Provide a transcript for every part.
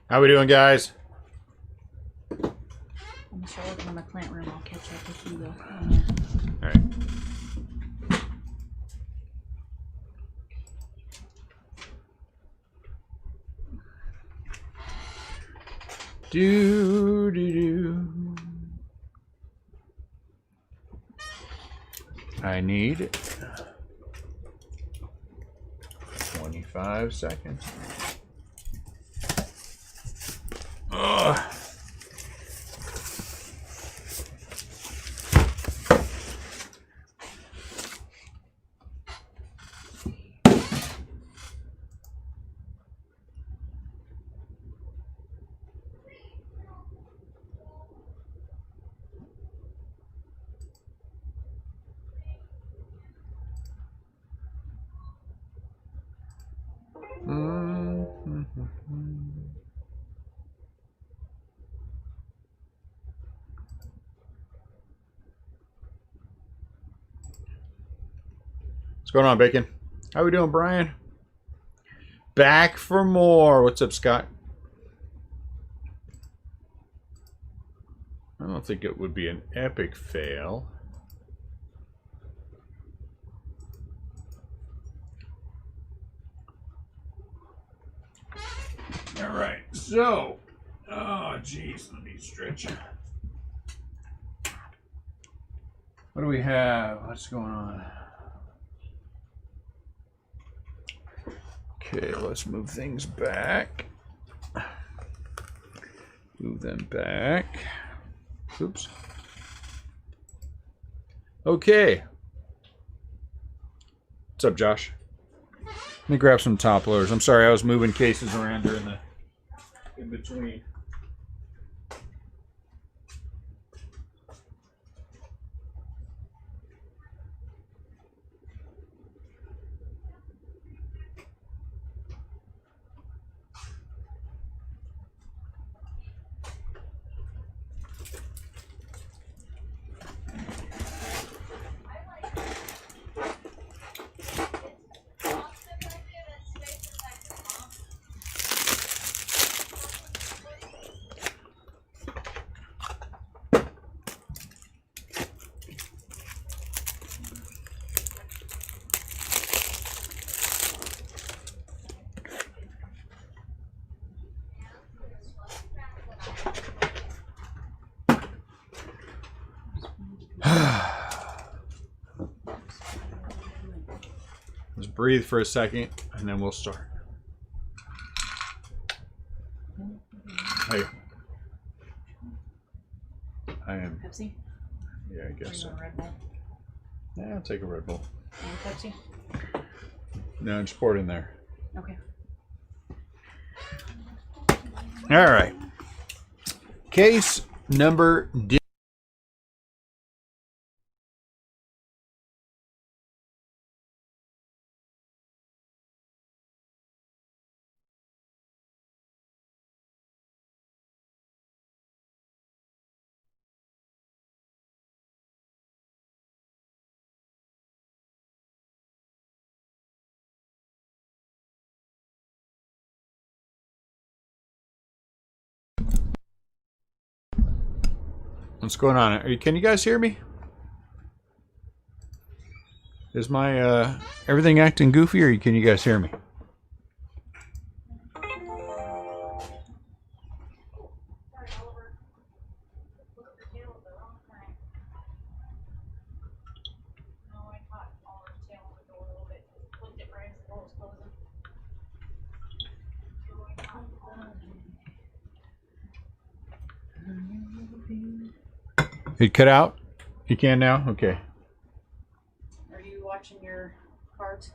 How we doing, guys? I'm gonna start working on my plant room. I'll catch up with you. All right. Do do do. I need 25 seconds. Ugh. What's going on, Bacon? How we doing, Brian? Back for more. What's up, Scott? I don't think it would be an epic fail. All right, so, oh geez, let me stretch. What do we have? What's going on? Okay, let's move things back. Move them back. Oops. Okay. What's up, Josh? Let me grab some top loaders. I'm sorry, I was moving cases around during the in between. Let's breathe for a second, and then we'll start. Hey. I am. Pepsi? Yeah, I guess so. Red Bull? Yeah, I'll take a Red Bull. And Pepsi? No, just pour it in there. Okay. All right. Case number D. What's going on? Can you guys hear me? Is my everything acting goofy, or can you guys hear me? It cut out? You can now? Okay. Are you watching your cards?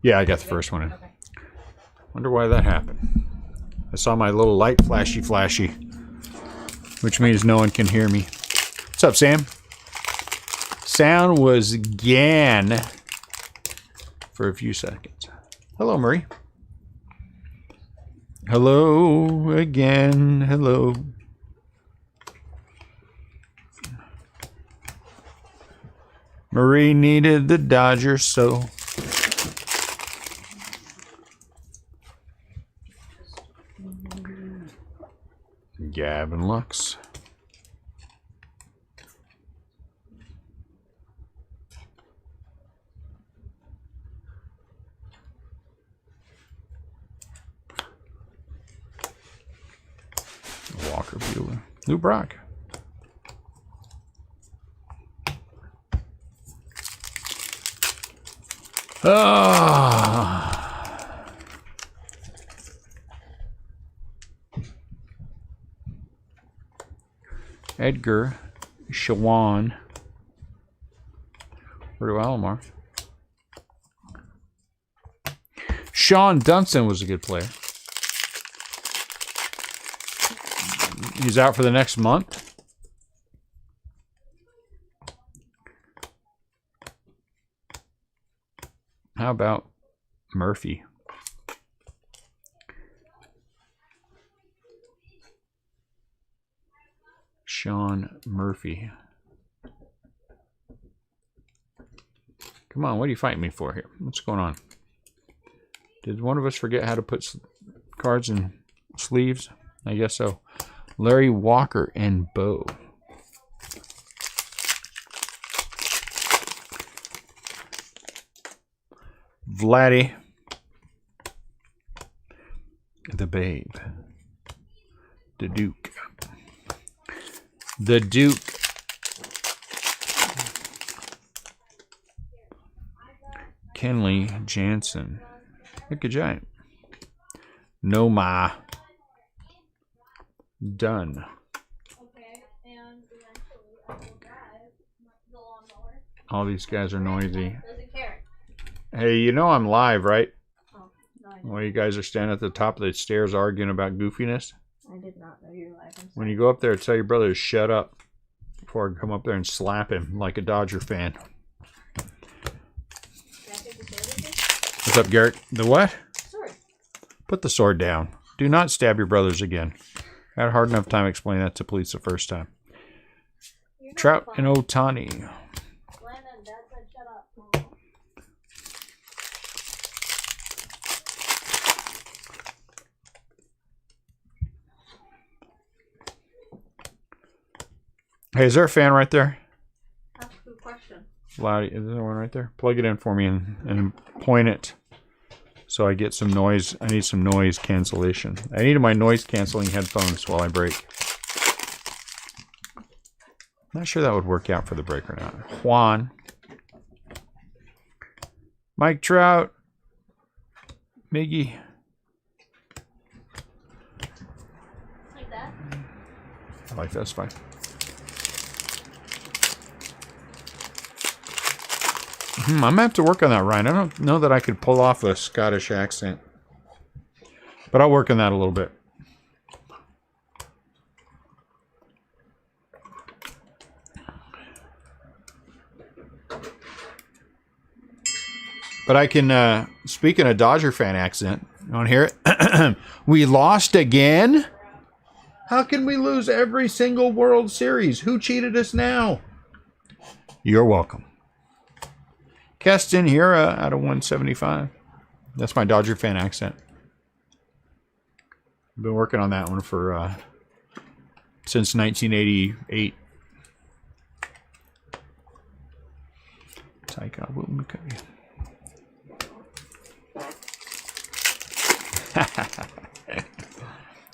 Yeah, I got the first one in. Okay. Wonder why that happened. I saw my little light flashy, which means no one can hear me. What's up, Sam? Sound was gone for a few seconds. Hello, Marie. Hello again. Hello. Marie needed the Dodgers, so. Gavin Lux. Walker Buehler. Lou Brock. Edgar Shawan. Where do Alomar? Sean Dunson was a good player. He's out for the next month. How about Murphy? Sean Murphy. Come on, what are you fighting me for here? What's going on? Did one of us forget how to put cards in sleeves? I guess so. Larry Walker and Bo. Vladdy. The Babe. The Duke. The Duke. Kenley Jansen. Look at Giant. Noma. Done. All these guys are noisy. Hey, you know I'm live, right? Oh, no, I didn't. Well, you guys are standing at the top of the stairs arguing about goofiness. I did not know you were live. When you go up there, tell your brother to shut up before I come up there and slap him like a Dodger fan. What's up, Garrett? The what? Sword. Put the sword down. Do not stab your brothers again. I had a hard enough time explaining that to police the first time. Trout and Otani. Landon, Dad said shut up. Hey, is there a fan right there? That's a good question. Loud, is there one right there? Plug it in for me and point it so I get some noise. I need some noise cancellation. I needed my noise canceling headphones while I break. Not sure that would work out for the break or not. Juan. Mike Trout. Miggy. Like that? I like that's fine. I'm gonna have to work on that, Ryan. I don't know that I could pull off a Scottish accent, but I'll work on that a little bit. But I can, speaking of Dodger fan accent, you want to hear it? We lost again? How can we lose every single World Series? Who cheated us now? You're welcome. Keston Hira out of 175. That's my Dodger fan accent. I've been working on that one for since 1988. Taika Waititi.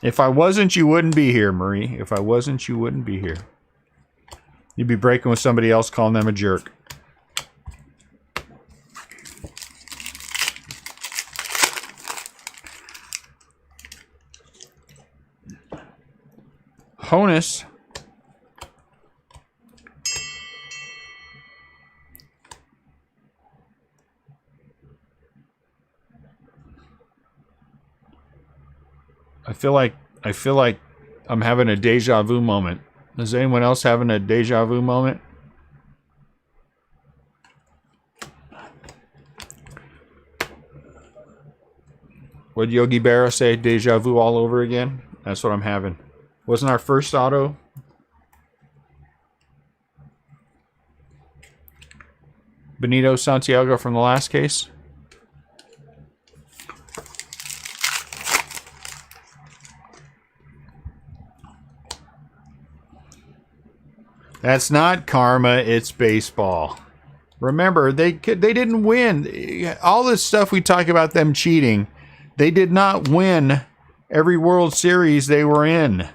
If I wasn't, you wouldn't be here, Marie. If I wasn't, you wouldn't be here. You'd be breaking with somebody else, calling them a jerk. Honus. I feel like I'm having a deja vu moment. Is anyone else having a deja vu moment? Would Yogi Berra say deja vu all over again? That's what I'm having. Wasn't our first auto? Benito Santiago from the last case? That's not karma, it's baseball. Remember, they didn't win. All this stuff we talk about them cheating, they did not win every World Series they were in.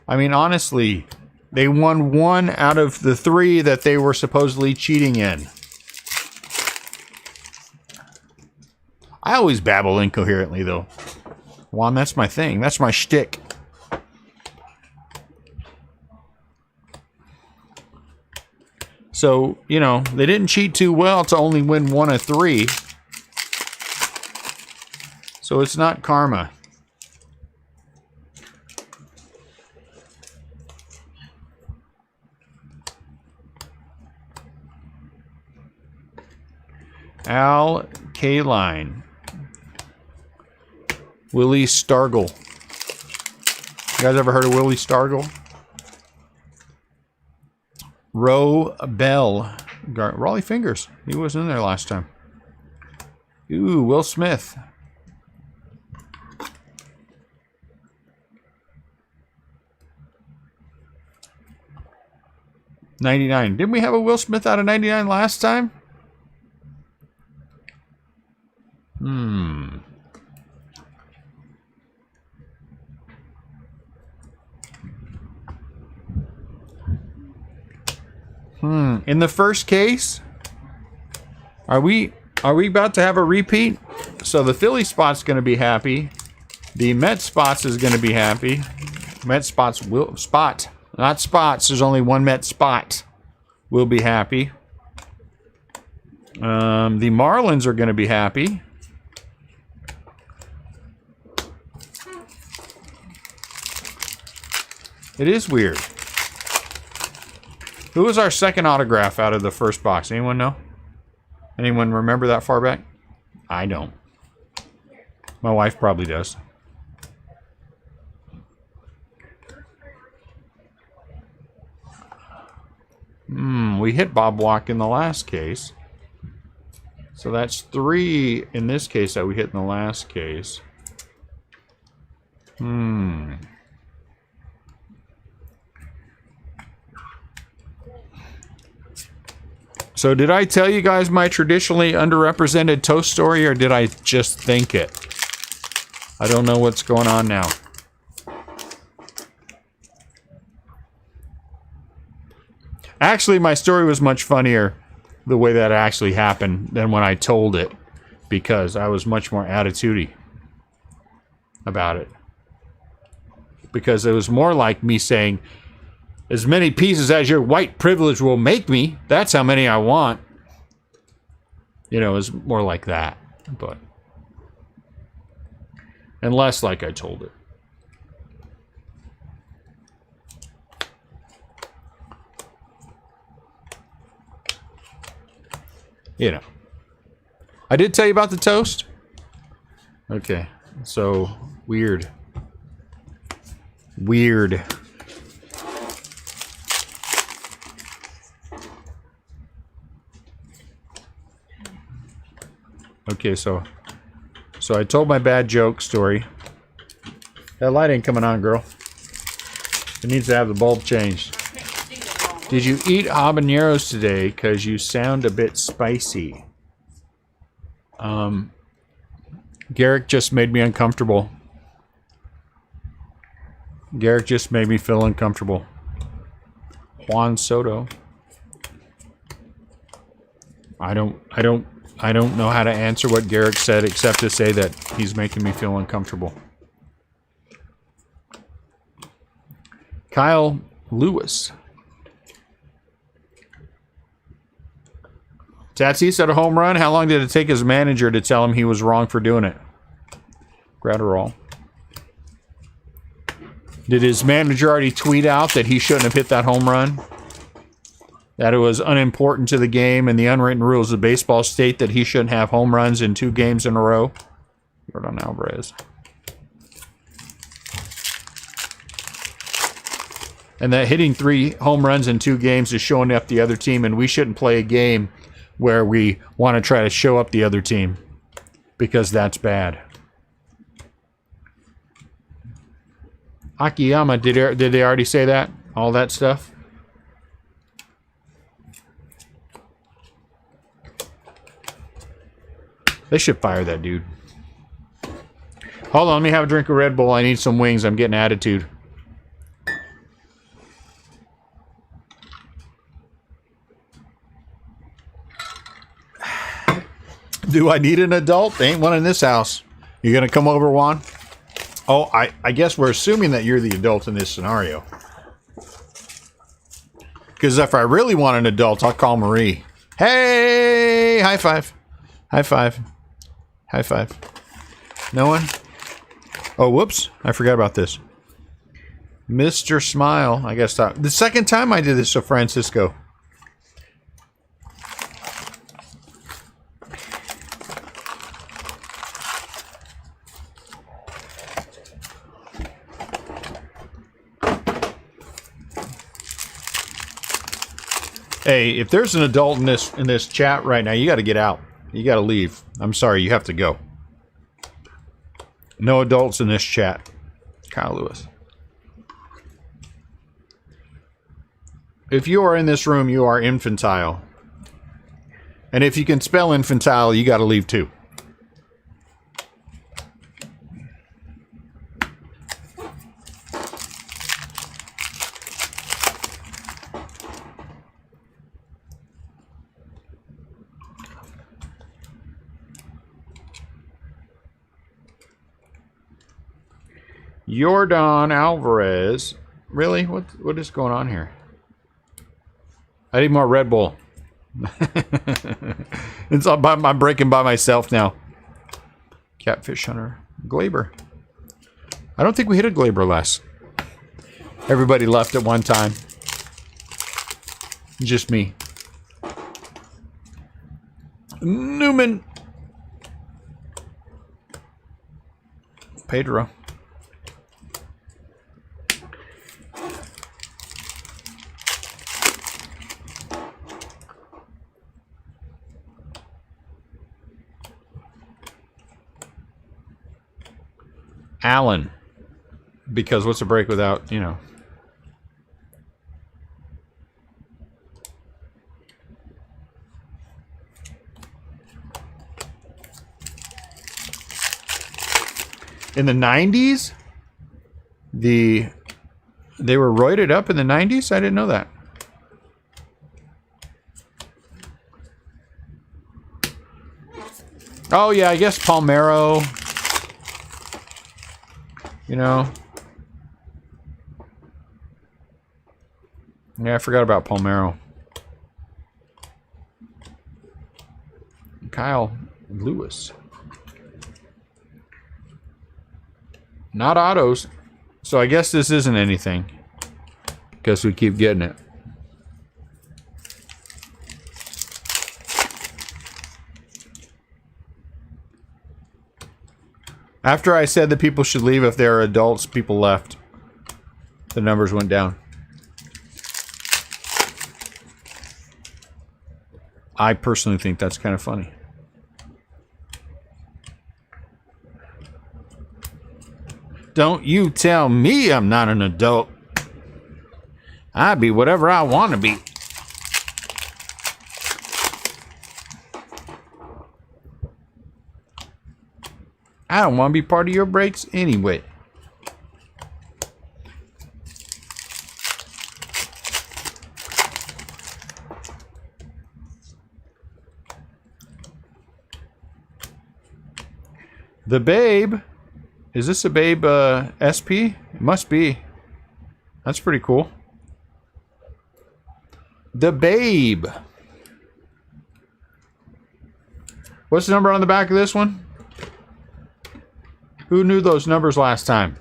I mean, honestly, they won 1 out of the 3 that they were supposedly cheating in. I always babble incoherently, though. Juan, that's my thing. That's my shtick. So, you know, they didn't cheat too well to only win 1 of 3. So it's not karma. Al Kaline. Willie Stargell. You guys ever heard of Willie Stargell? Roe Bell. Raleigh Fingers. He was in there last time. Ooh, Will Smith. $99. Didn't we have a Will Smith out of 99 last time? In the first case, are we about to have a repeat? So the Philly spot's going to be happy. The Met spots is going to be happy. Met spots will spot, not spots. There's only one Met spot. Will be happy. The Marlins are going to be happy. It is weird. Who was our second autograph out of the first box? Anyone know? Anyone remember that far back? I don't. My wife probably does. We hit Bob Walk in the last case. So that's 3 in this case that we hit in the last case. So did I tell you guys my traditionally underrepresented toast story, or did I just think it? I don't know what's going on now. Actually, my story was much funnier the way that actually happened than when I told it, because I was much more attitude-y about it. Because it was more like me saying, as many pieces as your white privilege will make me, that's how many I want. You know, it was more like that. But and less like I told it. You know. I did tell you about the toast? Okay. So, weird. Weird. Okay, so I told my bad joke story. That light ain't coming on, girl. It needs to have the bulb changed. Did you eat habaneros today? Because you sound a bit spicy. Garrick just made me uncomfortable. Garrick just made me feel uncomfortable. Juan Soto. I don't know how to answer what Garrick said except to say that he's making me feel uncomfortable. Kyle Lewis. Tatis had a home run. How long did it take his manager to tell him he was wrong for doing it? Gratterall. Did his manager already tweet out that he shouldn't have hit that home run? That it was unimportant to the game, and the unwritten rules of baseball state that he shouldn't have home runs in 2 games in a row? Jordan Alvarez. And that hitting 3 home runs in 2 games is showing up the other team, and we shouldn't play a game where we want to try to show up the other team, because that's bad. Akiyama, did they already say that? All that stuff? They should fire that dude. Hold on, let me have a drink of Red Bull. I need some wings. I'm getting attitude. Do I need an adult? There ain't one in this house. You gonna come over, Juan? Oh, I guess we're assuming that you're the adult in this scenario. Because if I really want an adult, I'll call Marie. Hey! High five. High five. High five. No one? Oh, whoops. I forgot about this. Mr. Smile. I gotta stop. The second time I did this to Francisco. Hey, if there's an adult in this chat right now, you got to get out. You got to leave. I'm sorry, you have to go. No adults in this chat. Kyle Lewis. If you are in this room, you are infantile. And if you can spell infantile, you got to leave too. Jordan Alvarez. Really? What is going on here? I need more Red Bull. It's all I'm breaking by myself now. Catfish Hunter. Glaber. I don't think we hit a Glaber last. Everybody left at one time. Just me. Newman. Pedro. Allen, because what's a break without, you know. In the 90s? They were roided up in the 90s? I didn't know that. Oh yeah, I guess Palmero. You know. Yeah, I forgot about Palmero. Kyle Lewis. Not autos. So I guess this isn't anything. Guess we keep getting it. After I said that people should leave if they're adults, people left. The numbers went down. I personally think that's kind of funny. Don't you tell me I'm not an adult. I be whatever I want to be. I don't want to be part of your breaks anyway. The Babe. Is this a Babe SP? It must be. That's pretty cool. The Babe. What's the number on the back of this one? Who knew those numbers last time?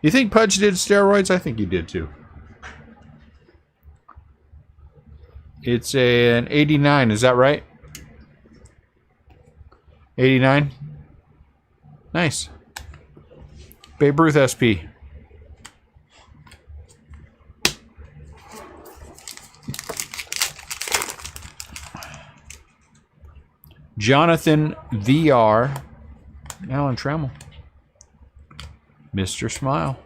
You think Pudge did steroids? I think he did too. It's an 89, is that right? 89? Nice. Babe Ruth SP. Jonathan VR. Alan Trammell. Mr. Smile.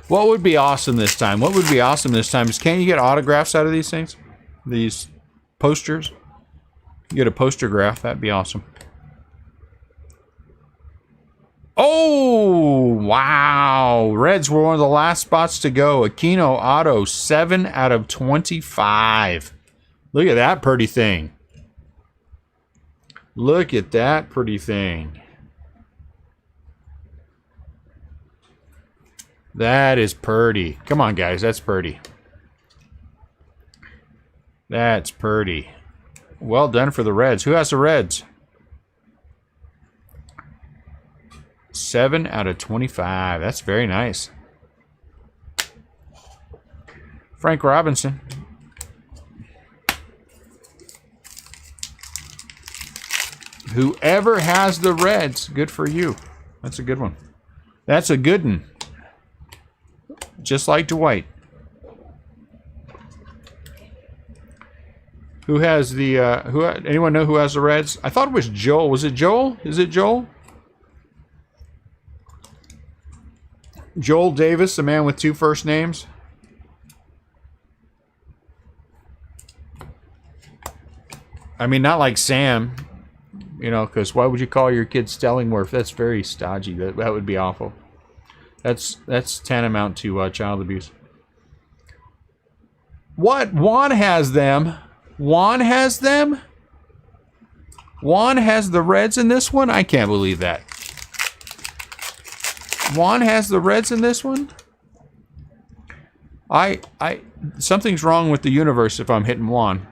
What would be awesome this time? What would be awesome this time is, can you get autographs out of these things? These posters? Get a poster graph. That'd be awesome. Oh, wow. Reds were one of the last spots to go. Aquino Auto, 7 out of 25. Look at that pretty thing. Look at that pretty thing. That is pretty. Come on, guys. That's pretty. That's pretty. Well done for the Reds. Who has the Reds? 7 out of 25. That's very nice. Frank Robinson. Whoever has the Reds, good for you. That's a good one. That's a good one. Just like Dwight. Who has the, anyone know who has the Reds? I thought it was Joel. Was it Joel? Is it Joel? Joel Davis, the man with 2 first names. I mean, not like Sam, you know, because why would you call your kid Stellingworth? That's very stodgy. That would be awful. That's tantamount to child abuse. What? Juan has them. Juan has them? Juan has the Reds in this one? I can't believe that. Juan has the Reds in this one? Something's wrong with the universe if I'm hitting Juan.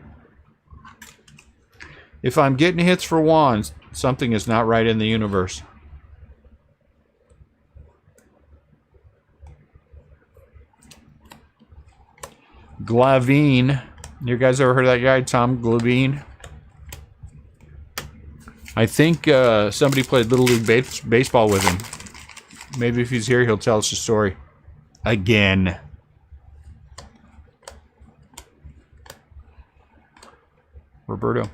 If I'm getting hits for Juan, something is not right in the universe. Glavine. You guys ever heard of that guy, Tom Glavine? I think somebody played Little League Baseball with him. Maybe if he's here, he'll tell us a story. Again. Roberto.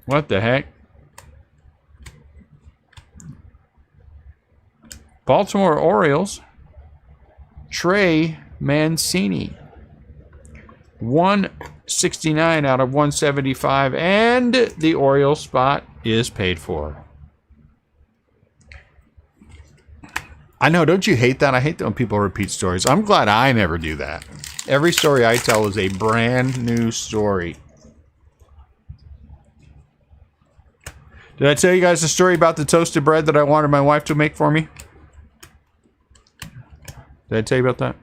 What the heck? Baltimore Orioles. Trey Mancini. 169 out of 175, and the Orioles spot is paid for. I know, don't you hate that? I hate that when people repeat stories. I'm glad I never do that. Every story I tell is a brand new story. Did I tell you guys the story about the toasted bread that I wanted my wife to make for me? Did I tell you about that?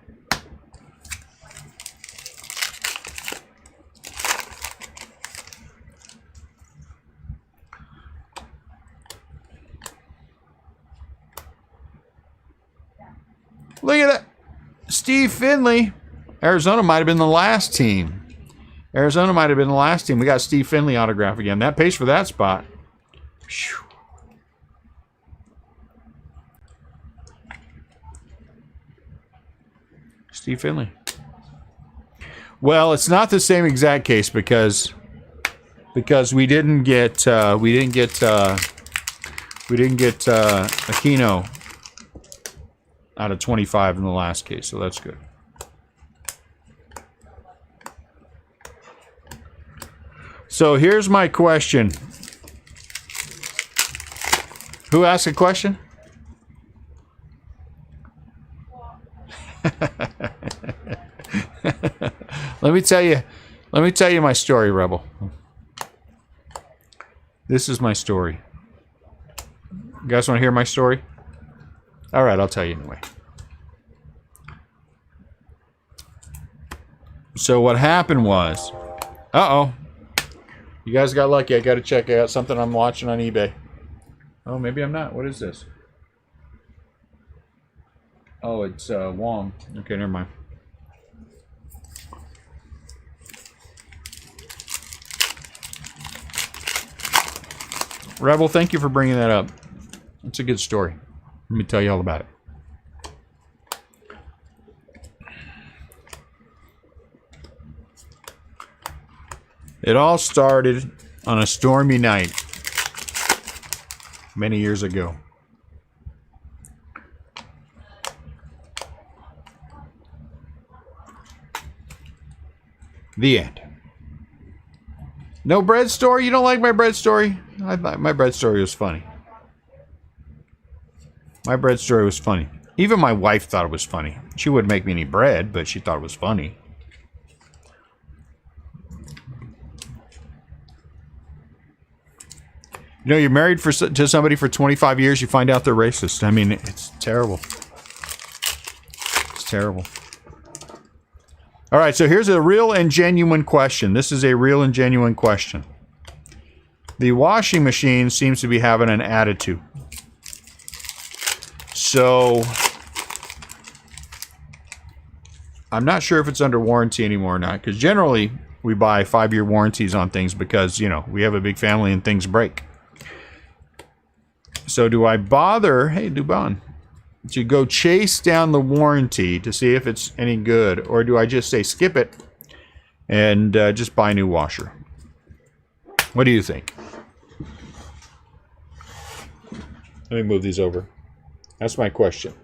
Look at that. Steve Finley. Arizona might have been the last team. Arizona might have been the last team. We got Steve Finley autograph again. That pays for that spot. Whew. Steve Finley. Well, it's not the same exact case because we didn't get Aquino out of 25 in the last case, so that's good. So here's my question. Who asked a question? Let me tell you my story, Rebel. This is my story. You guys want to hear my story? All right, I'll tell you anyway. So what happened was, you guys got lucky. I got to check out something I'm watching on eBay. Oh, maybe I'm not. What is this? Oh, it's Wong. Okay, never mind. Rebel, thank you for bringing that up. It's a good story. Let me tell you all about it. It all started on a stormy night many years ago. The end. No bread story? You don't like my bread story? I thought my bread story was funny. My bread story was funny. Even my wife thought it was funny. She wouldn't make me any bread, but she thought it was funny. You know, you're married to somebody for 25 years, you find out they're racist. I mean, it's terrible. It's terrible. All right, so here's a real and genuine question. This is a real and genuine question. The washing machine seems to be having an attitude. So, I'm not sure if it's under warranty anymore or not, because generally we buy 5-year warranties on things because, you know, we have a big family and things break. So do I bother, hey, Dubon, to go chase down the warranty to see if it's any good, or do I just say skip it and just buy a new washer? What do you think? Let me move these over. That's my question.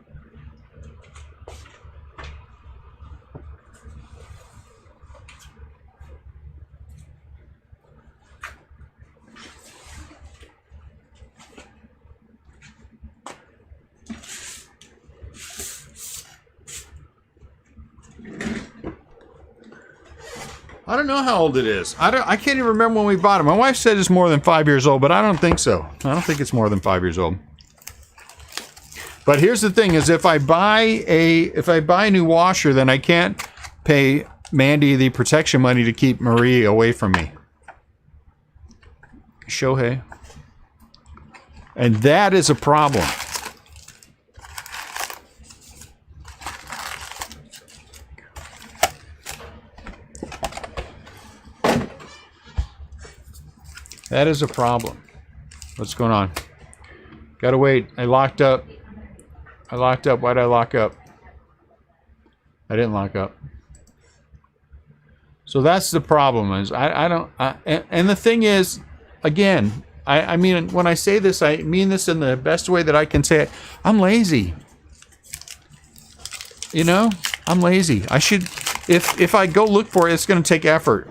I don't know how old it is. I can't even remember when we bought it. My wife said it's more than 5 years old, but I don't think so. I don't think it's more than 5 years old. But here's the thing: is if I buy a new washer, then I can't pay Mandy the protection money to keep Marie away from me. Shohei. And that is a problem. That is a problem. What's going on? Gotta wait. I locked up. Why'd I lock up? I didn't lock up. So that's the problem. Is and the thing is, again, I mean, when I say this, I mean this in the best way that I can say it. I'm lazy. You know, I'm lazy. I should, if I go look for it, it's going to take effort.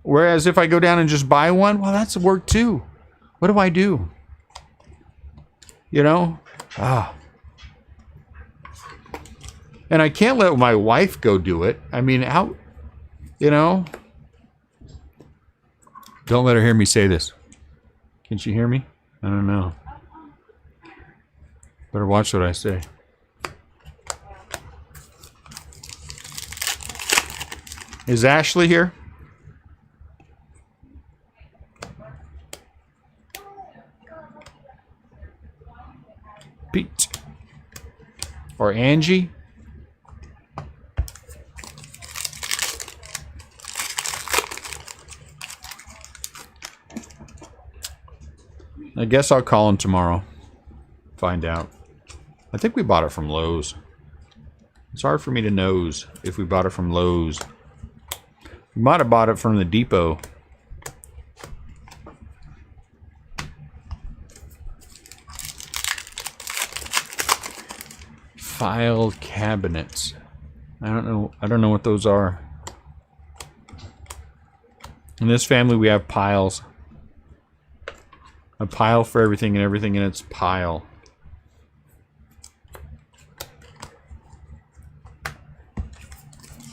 Whereas if I go down and just buy one, well, that's work too. What do I do? You know? And I can't let my wife go do it. I mean, how, you know? Don't let her hear me say this. Can she hear me? I don't know. Better watch what I say. Is Ashley here? Pete. Or Angie? I guess I'll call him tomorrow. Find out. I think we bought it from Lowe's. It's hard for me to know if we bought it from Lowe's. We might have bought it from the depot. File cabinets. I don't know what those are. In this family we have piles. A pile for everything and everything in its pile.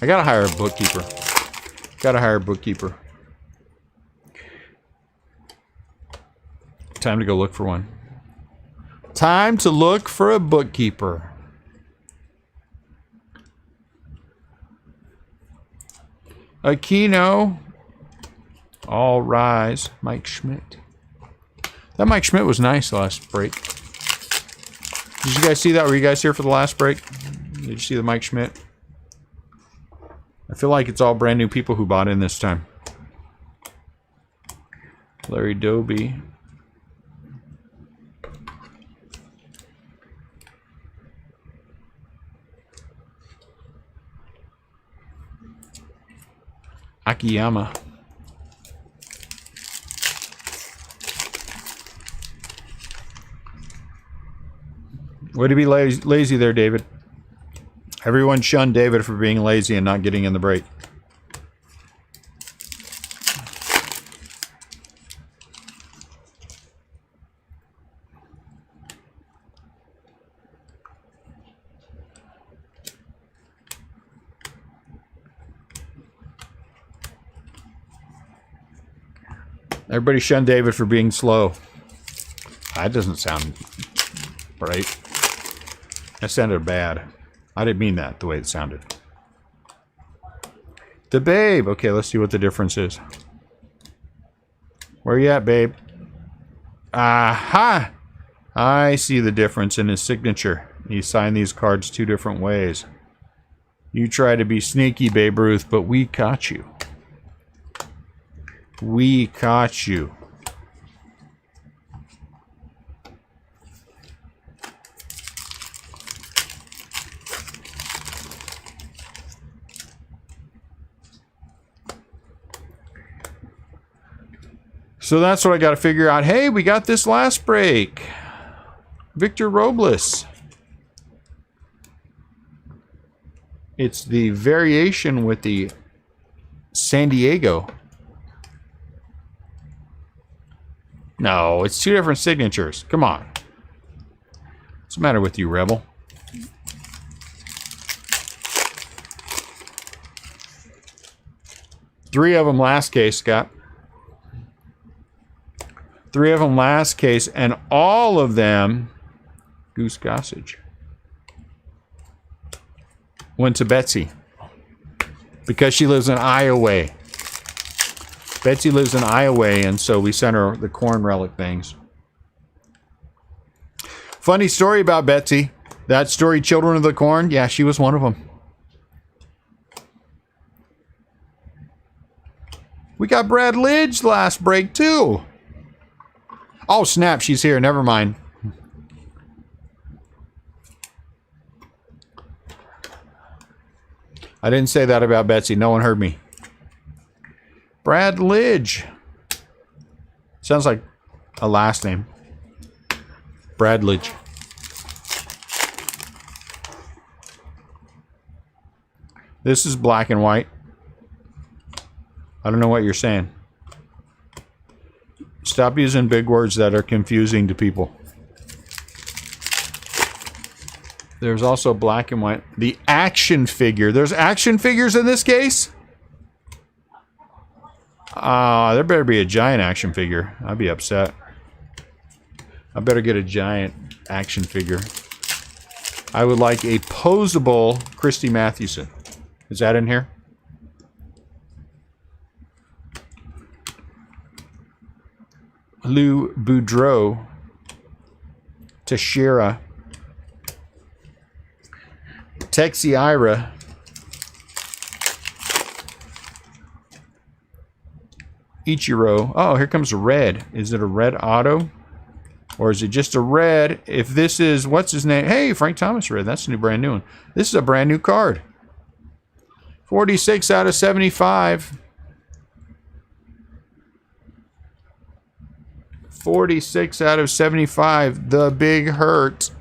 I gotta hire a bookkeeper. Time to go look for one. Time to look for a bookkeeper. Aquino. All rise. Mike Schmidt. That Mike Schmidt was nice last break. Did you guys see that? Were you guys here for the last break? Did you see the Mike Schmidt? I feel like it's all brand new people who bought in this time. Larry Doby. Akiyama. Way to be lazy there, David. Everyone shunned David for being lazy and not getting in the break. Everybody shun David for being slow. That doesn't sound right. That sounded bad. I didn't mean that the way it sounded. The babe. Okay, let's see what the difference is. Where you at, babe? Aha! I see the difference in his signature. He signed these cards 2 different ways. You try to be sneaky, Babe Ruth, but we caught you. We caught you. So that's what I got to figure out. Hey, we got this last break. Victor Robles. It's the variation with the San Diego. No, it's 2 different signatures. Come on. What's the matter with you, Rebel? Three of them last case, Scott. 3 of them last case, and all of them Goose Gossage went to Betsy because she lives in Iowa. Betsy lives in Iowa, and so we sent her the corn relic things. Funny story about Betsy. That story, Children of the Corn, yeah, she was one of them. We got Brad Lidge last break, too. Oh, snap, she's here. Never mind. I didn't say that about Betsy. No one heard me. Brad Lidge. Sounds like a last name. Brad Lidge. This is black and white. I don't know what you're saying. Stop using big words that are confusing to people. There's also black and white. The action figure. There's action figures in this case? There better be a giant action figure. I'd be upset. I better get a giant action figure. I would like a posable Christy Mathewson. Is that in here? Lou Boudreau, Teixeira, Texiira, Ichiro. Oh, here comes a red. Is it a red auto? Or is it just a red? If this is, what's his name? Hey, Frank Thomas red. That's a new brand new one. This is a brand new card. 46 out of 75. 46 out of 75. The big hurt.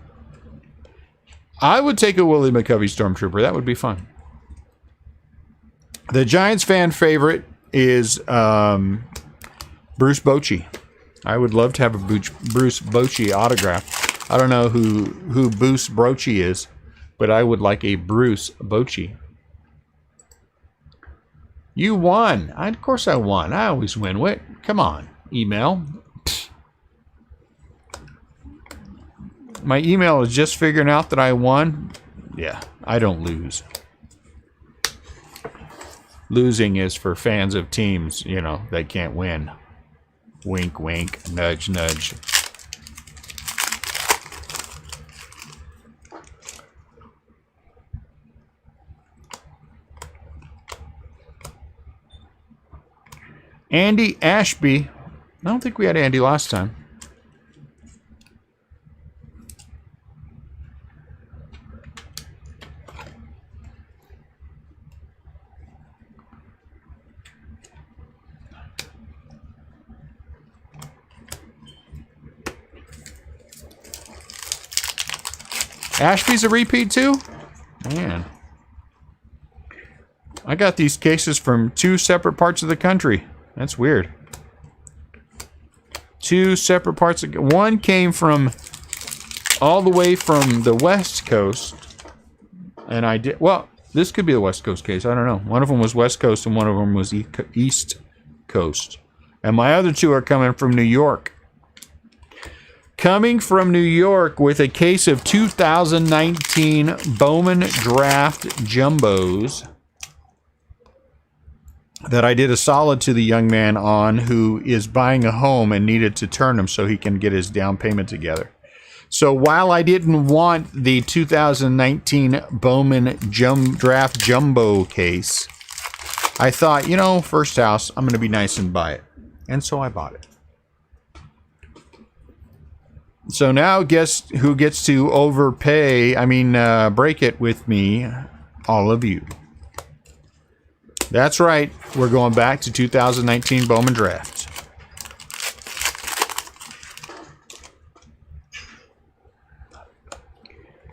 I would take a Willie McCovey Stormtrooper. That would be fun. The Giants fan favorite is Bruce Bochy. I would love to have a Bruce Bochy autograph. I don't know who Bruce Bochy is, but I would like a Bruce Bochy. You won. Of course I won. I always win. Wait, come on. Email. My email is just figuring out that I won. Yeah, I don't lose. Losing is for fans of teams, you know, that can't win. Wink, wink, nudge, nudge. Andy Ashby. I don't think we had Andy last time. Ashby's a repeat too? Man. I got these cases from 2 separate parts of the country. That's weird. 2 separate parts of... One came from all the way from the West Coast. And I did... Well, this could be the West Coast case. I don't know. One of them was West Coast and one of them was East Coast. And my other two are coming from New York. Coming from New York with a case of 2019 Bowman Draft Jumbos that I did a solid to the young man on, who is buying a home and needed to turn them so he can get his down payment together. So while I didn't want the 2019 Bowman Draft Jumbo case, I thought, you know, first house, I'm going to be nice and buy it. And so I bought it. So now guess who gets to break it with me? All of you. That's right. We're going back to 2019 Bowman Draft.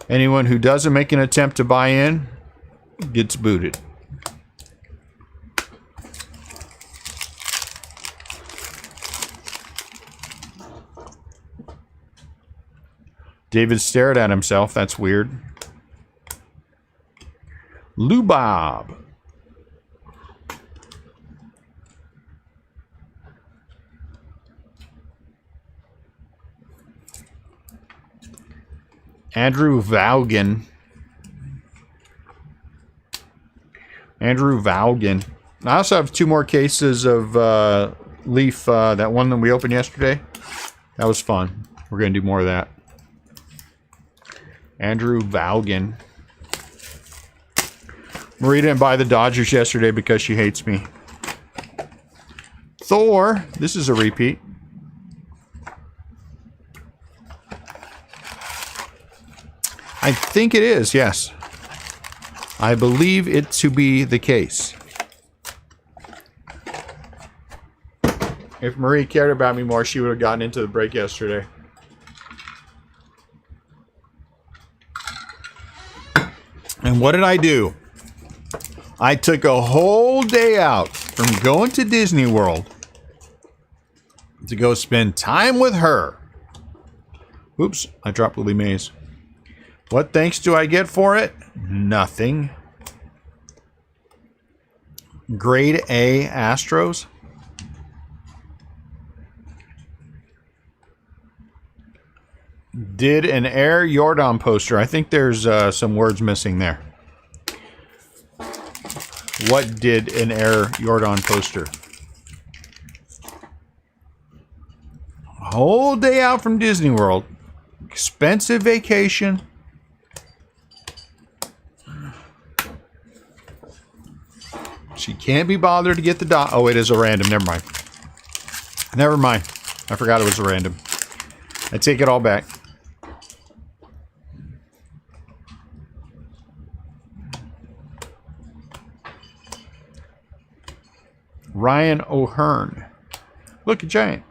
Anyone who doesn't make an attempt to buy in gets booted. David stared at himself. That's weird. Lubob. Andrew Vaughan. I also have two more cases of Leaf. That one that we opened yesterday. That was fun. We're going to do more of that. Andrew Vaughan. Marie didn't buy the Dodgers yesterday because she hates me. Thor. This is a repeat. I think it is, yes. I believe it to be the case. If Marie cared about me more, she would have gotten into the break yesterday. And what did I do? I took a whole day out from going to Disney World to go spend time with her. Oops, I dropped Lily Mays. What thanks do I get for it? Nothing. Grade A Astros. Did an Air Jordan poster. I think there's some words missing there. What did an Air Jordan poster? A whole day out from Disney World. Expensive vacation. She can't be bothered to get the dot. Oh, it is a random. Never mind. Never mind. I forgot it was a random. I take it all back. Ryan O'Hearn. Look, a giant.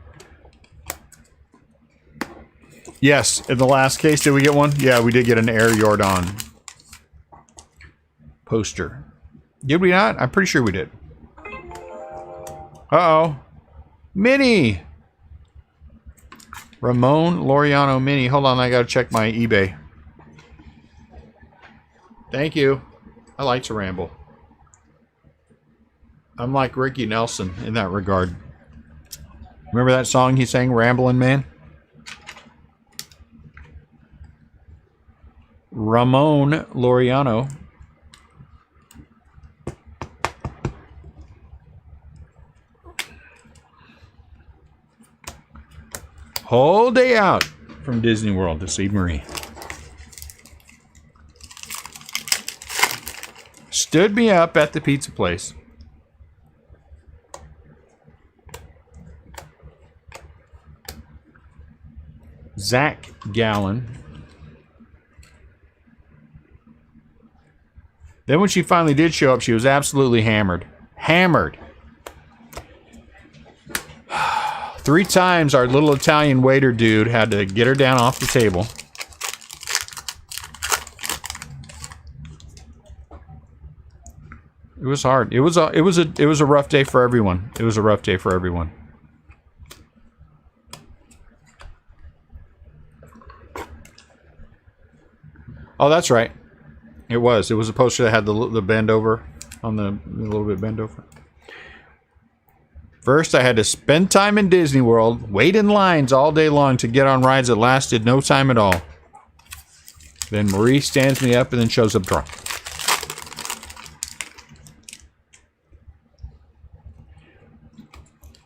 Yes, in the last case, did we get one? Yeah, we did get an Air Jordan poster. Did we not? I'm pretty sure we did. Uh-oh. Mini! Ramon Laureano Mini. Hold on, I gotta check my eBay. Thank you. I like to ramble. I'm like Ricky Nelson in that regard. Remember that song he sang, Ramblin' Man? Ramon Laureano. Whole day out from Disney World to see Marie. Stood me up at the pizza place. Zach Gallen. Then when she finally did show up, she was absolutely hammered. Hammered. 3 times our little Italian waiter dude had to get her down off the table. It was hard. It was a rough day for everyone. It was a rough day for everyone. Oh, that's right. It was. It was a poster that had the bend over on the little bit bend over. First, I had to spend time in Disney World, wait in lines all day long to get on rides that lasted no time at all. Then Marie stands me up and then shows up drunk.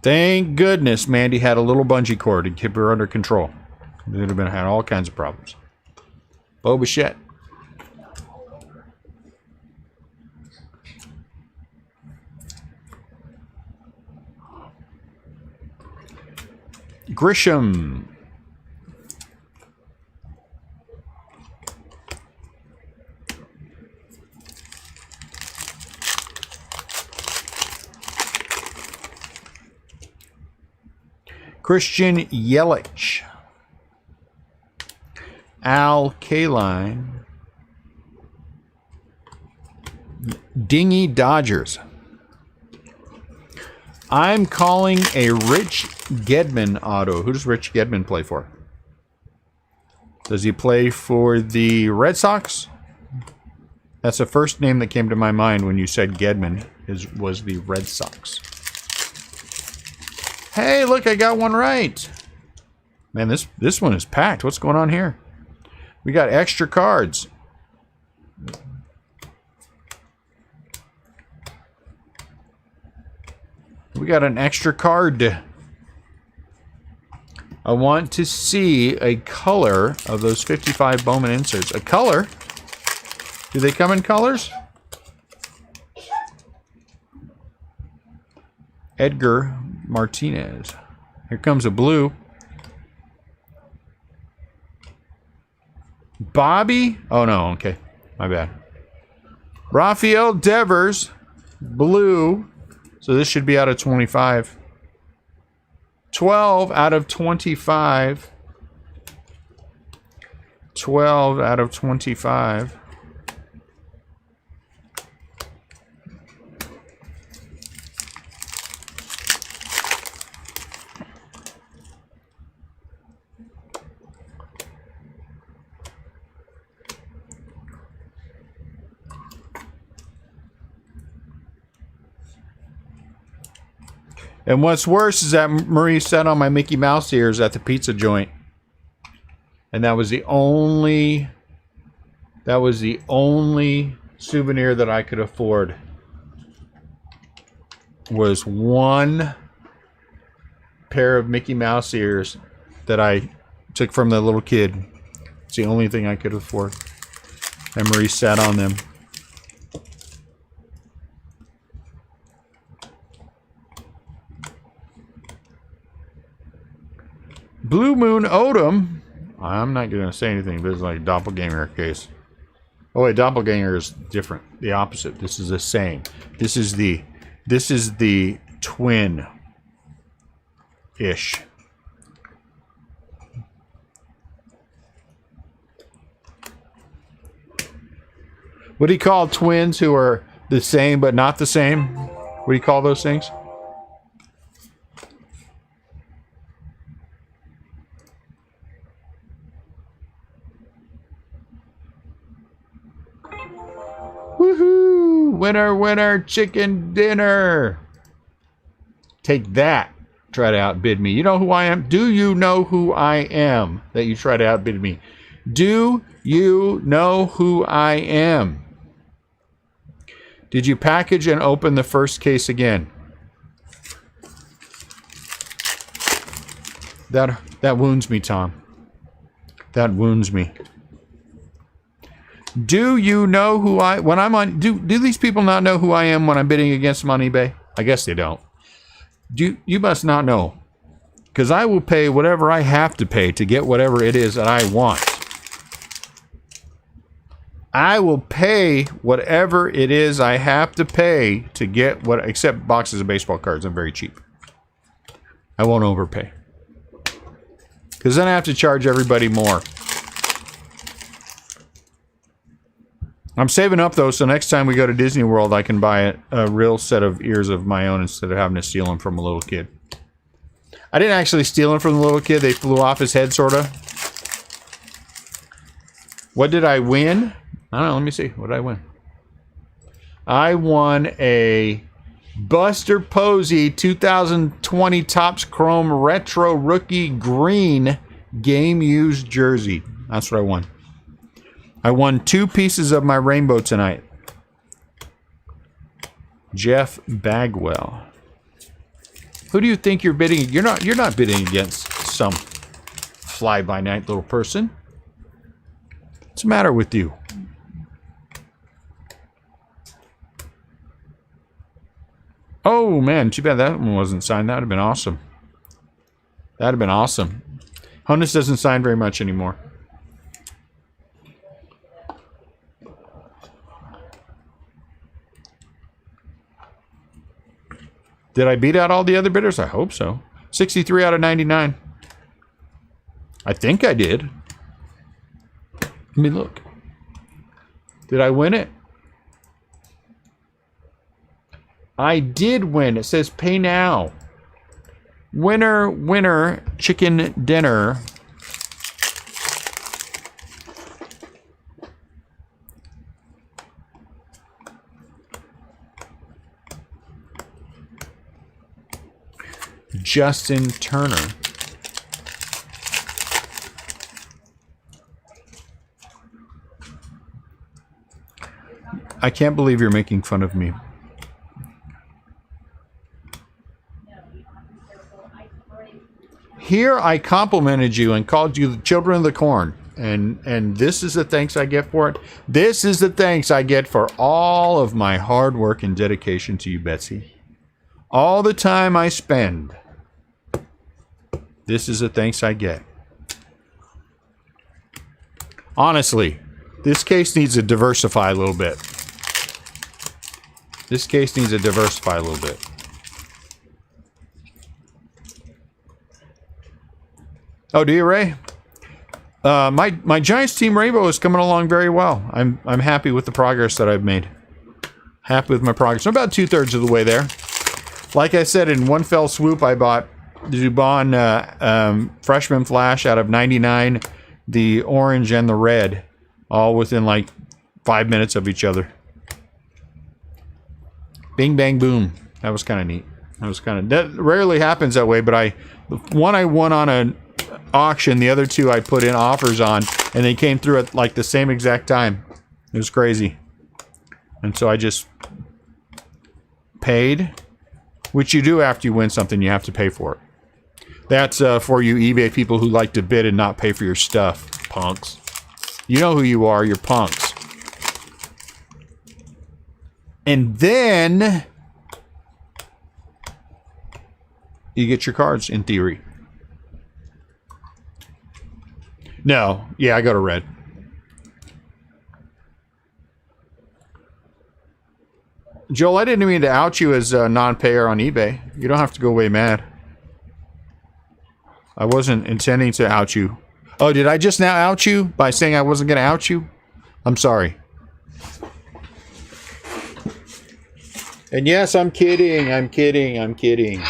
Thank goodness Mandy had a little bungee cord to keep her under control. They would have had all kinds of problems. Boba Fett. Grisham. Christian Yelich. Al Kaline. Dingy Dodgers. I'm calling a Rich Gedman auto. Who does Rich Gedman play for? Does he play for the Red Sox? That's the first name that came to my mind when you said Gedman was the Red Sox. Hey, look, I got one right. Man, this one is packed. What's going on here? We got extra cards. We got an extra card. I want to see a color of those 55 Bowman inserts. A color? Do they come in colors? Edgar Martinez. Here comes a blue. Bobby? Oh no, okay. My bad. Rafael Devers. Blue. So this should be out of 25. 12 out of 25. 12 out of 25. And what's worse is that Marie sat on my Mickey Mouse ears at the pizza joint. And that was the only souvenir that I could afford. Was one pair of Mickey Mouse ears that I took from the little kid. It's the only thing I could afford. And Marie sat on them. Blue Moon Odom. I'm not going to say anything. This is like doppelganger case. Oh wait, doppelganger is different. The opposite. This is the same. This is the twin ish. What do you call twins who are the same but not the same? What do you call those things? Woohoo! Winner, winner, chicken dinner. Take that. Try to outbid me. You know who I am? Do you know who I am that you try to outbid me? Do you know who I am? Did you package and open the first case again? That wounds me, Tom. That wounds me. Do you know who when I'm on, do these people not know who I am when I'm bidding against them on eBay? I guess they don't. You must not know. Because I will pay whatever I have to pay to get whatever it is that I want. I will pay whatever it is I have to pay to get what, except boxes of baseball cards. I'm very cheap. I won't overpay. Because then I have to charge everybody more. I'm saving up, though, so next time we go to Disney World, I can buy a real set of ears of my own instead of having to steal them from a little kid. I didn't actually steal them from the little kid. They flew off his head, sort of. What did I win? I don't know. Let me see. What did I win? I won a Buster Posey 2020 Topps Chrome Retro Rookie Green Game Used Jersey. That's what I won. I won 2 pieces of my rainbow tonight. Jeff Bagwell. Who do you think you're bidding? You're not bidding against some fly-by-night little person. What's the matter with you? Oh, man. Too bad that one wasn't signed. That would have been awesome. That would have been awesome. Honus doesn't sign very much anymore. Did I beat out all the other bidders? I hope so. 63 out of 99. I think I did. Let me look. Did I win it? I did win. It says pay now. Winner, winner, chicken dinner. Justin Turner. I can't believe you're making fun of me. Here I complimented you and called you the children of the corn. And this is the thanks I get for it. This is the thanks I get for all of my hard work and dedication to you, Betsy. All the time I spend. This is the thanks I get. Honestly, this case needs to diversify a little bit. This case needs to diversify a little bit. Oh, do you, Ray? My Giants team rainbow is coming along very well. I'm happy with the progress that I've made. Happy with my progress. I'm about 2/3 of the way there. Like I said, in one fell swoop, I bought the Dubon freshman flash out of 99, the orange and the red, all within like 5 minutes of each other. Bing, bang, boom. That was kind of neat. That rarely happens that way, but the one I won on an auction, the other 2 I put in offers on, and they came through at like the same exact time. It was crazy. And so I just paid, which you do after you win something, you have to pay for it. That's for you eBay people who like to bid and not pay for your stuff, punks. You know who you are, you're punks. And then you get your cards, in theory. No, yeah, I go to red. Joel, I didn't mean to out you as a non-payer on eBay. You don't have to go away mad. I wasn't intending to out you. Oh, did I just now out you by saying I wasn't going to out you? I'm sorry. And yes, I'm kidding. I'm kidding. I'm kidding.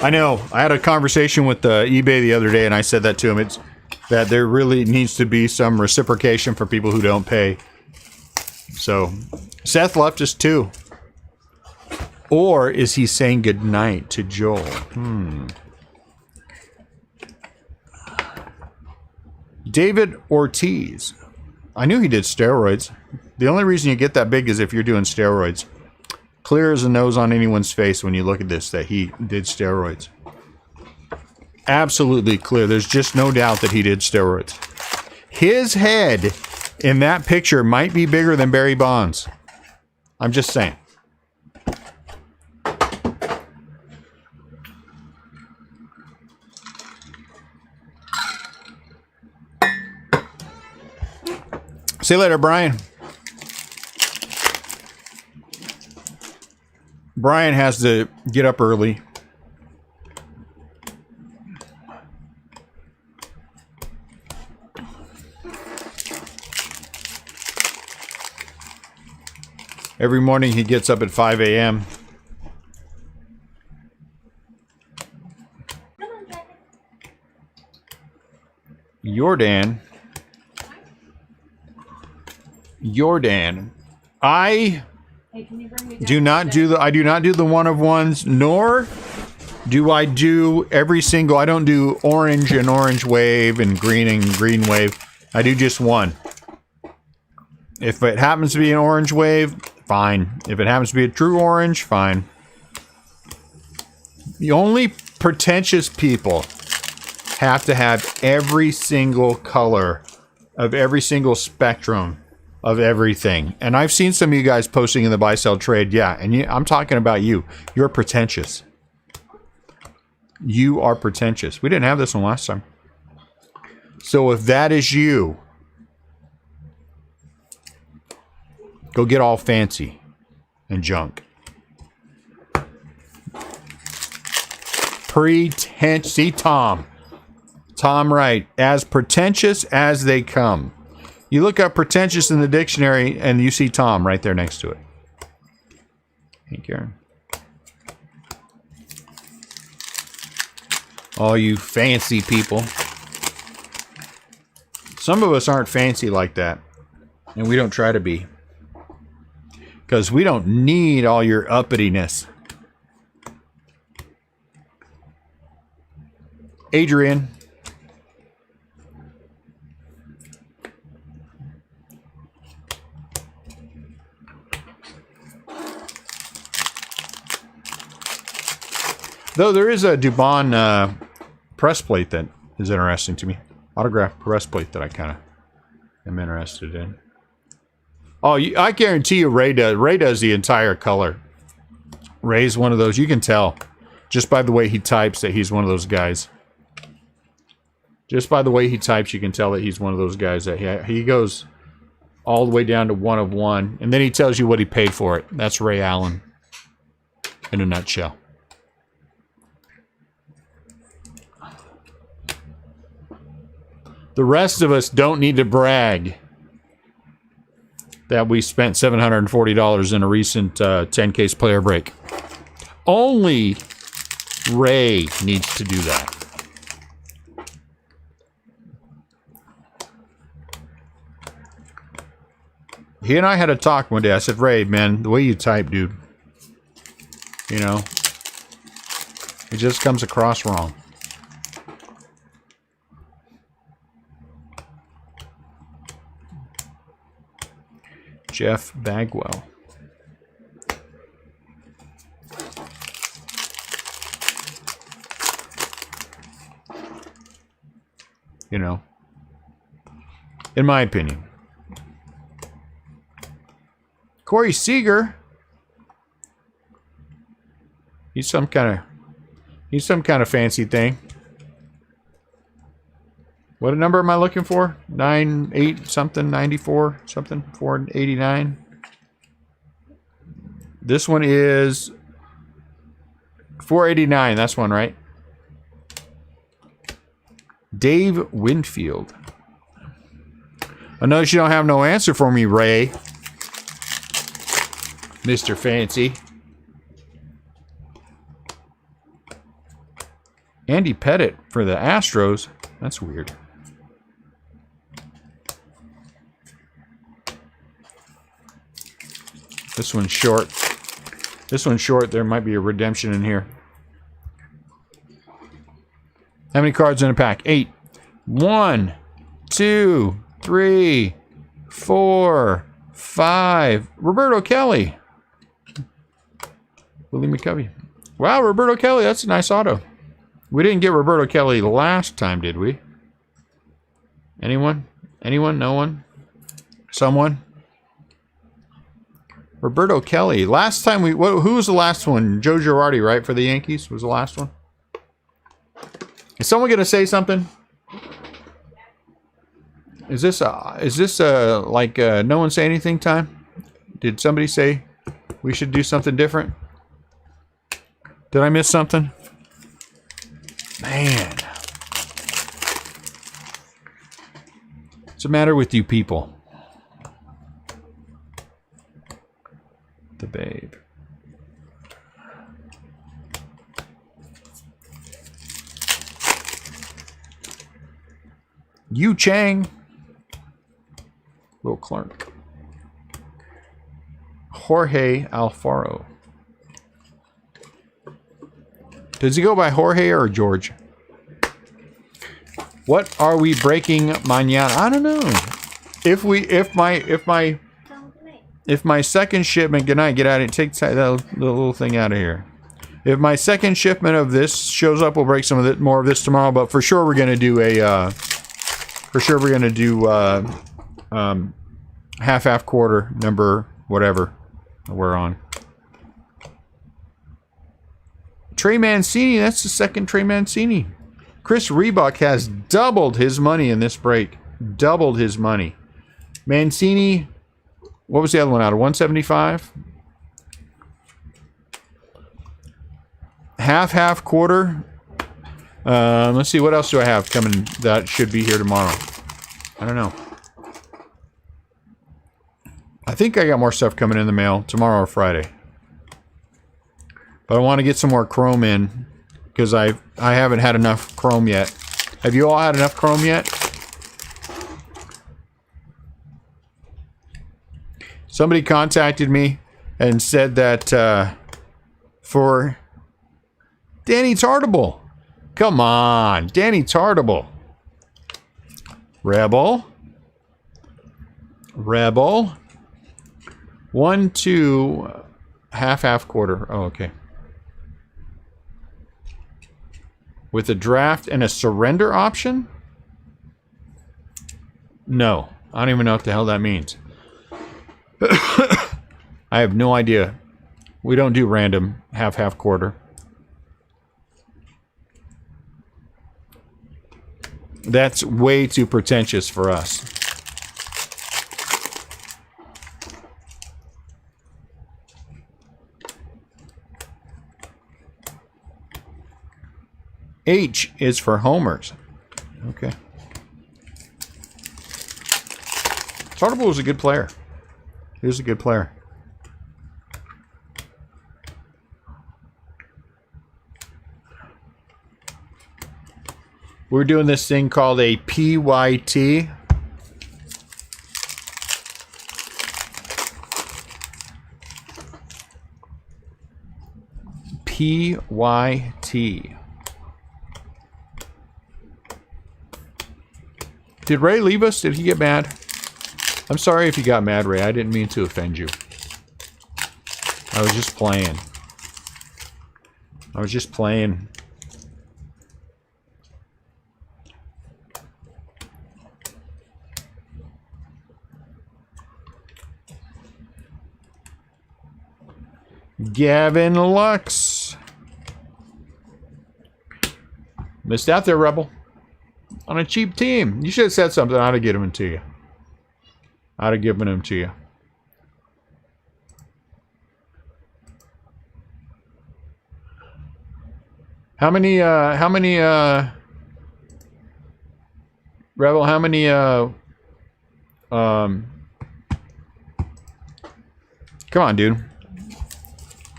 I know. I had a conversation with eBay the other day, and I said that to him. It's that there really needs to be some reciprocation for people who don't pay. So, Seth left us too. Or is he saying goodnight to Joel? David Ortiz. I knew he did steroids. The only reason you get that big is if you're doing steroids. Clear as a nose on anyone's face when you look at this that he did steroids. Absolutely clear. There's just no doubt that he did steroids. His head in that picture might be bigger than Barry Bonds. I'm just saying. See you later, Brian. Brian has to get up early. Every morning he gets up at 5 a.m. Jordan. I Hey, can you bring me do not do the one of ones, nor do I do every single. I don't do orange and orange wave and green wave. I do just one. If it happens to be an orange wave, fine. If it happens to be a true orange, fine. The only pretentious people have to have every single color of every single spectrum of everything. And I've seen some of you guys posting in the buy sell trade. Yeah, and I'm talking about you. You're pretentious. You are pretentious. We didn't have this one last time. So if that is you, go get all fancy and junk. Pretentious. See, Tom Wright. As pretentious as they come. You look up pretentious in the dictionary and you see Tom right there next to it. Hey, Karen. All you fancy people. Some of us aren't fancy like that. And we don't try to be. Because we don't need all your uppityness. Adrian. Though there is a Dubon press plate that is interesting to me. Autographed press plate that I kind of am interested in. Oh, I guarantee you Ray does. Ray does the entire color. Ray's one of those. You can tell just by the way he types that he's one of those guys. Just by the way he types, you can tell that he's one of those guys that he goes all the way down to one of one. And then he tells you what he paid for it. That's Ray Allen in a nutshell. The rest of us don't need to brag that we spent $740 in a recent 10-case player break. Only Ray needs to do that. He and I had a talk one day. I said, Ray, man, the way you type, dude, you know, it just comes across wrong. Jeff Bagwell. You know, in my opinion. Corey Seager. He's some kind of fancy thing. What number am I looking for? 98 something, 94 something, 489. This one is 489. That's one, right? Dave Winfield. I notice you don't have no answer for me, Ray. Mr. Fancy. Andy Pettit for the Astros. That's weird. This one's short. This one's short. There might be a redemption in here. How many cards in a pack? 8. 1, 2, 3, 4, 5. Roberto Kelly. Willie McCovey. Wow, Roberto Kelly. That's a nice auto. We didn't get Roberto Kelly last time, did we? Anyone? Anyone? No one? Someone? Roberto Kelly. Last time who was the last one? Joe Girardi, right? For the Yankees was the last one. Is someone going to say something? Is this like no one say anything time? Did somebody say we should do something different? Did I miss something? Man. What's the matter with you people? The Babe. Yu Chang. Will Clark. Jorge Alfaro. Does he go by Jorge or George? What are we breaking mañana? I don't know. If my second shipment, good night, get out of here. Take that little thing out of here. If my second shipment of this shows up, we'll break some of it, more of this tomorrow. But for sure, we're gonna do a. Half quarter number whatever we're on. Trey Mancini, that's the second Trey Mancini. Chris Reebok has doubled his money in this break. Doubled his money. Mancini, what was the other one out of 175? Half quarter. Let's see, what else do I have coming that should be here tomorrow? I don't know. I think I got more stuff coming in the mail tomorrow or Friday. But I want to get some more chrome in because I haven't had enough chrome yet. Have you all had enough chrome yet? Somebody contacted me and said that for Danny Tartable. Come on, Danny Tartable. Rebel. 1, 2, half quarter. Oh, okay. With a draft and a surrender option? No. I don't even know what the hell that means. I have no idea. We don't do random half quarter. That's way too pretentious for us. H is for homers. Okay. Tartable was a good player. He was a good player. We're doing this thing called a PYT. PYT. Did Ray leave us? Did he get mad? I'm sorry if you got mad, Ray. I didn't mean to offend you. I was just playing. Gavin Lux. Missed out there, Rebel. On a cheap team. You should have said something. I'd have given them to you. I'd have given them to you. How many, Rebel, how many, come on, dude.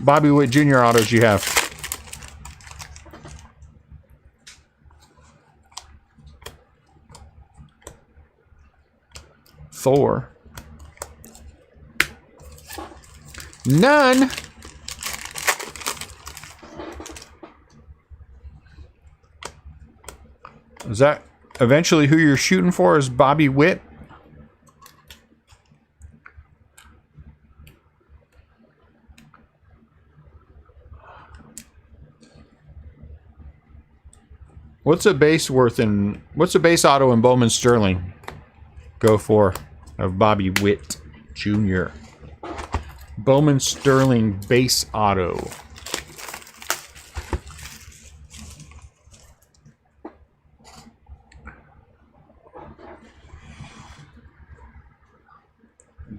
Bobby Witt Jr. autos you have? Thor. None. Is that eventually who you're shooting for? Is Bobby Witt? What's a base auto in Bowman Sterling go for of Bobby Witt Jr.? Bowman Sterling base auto.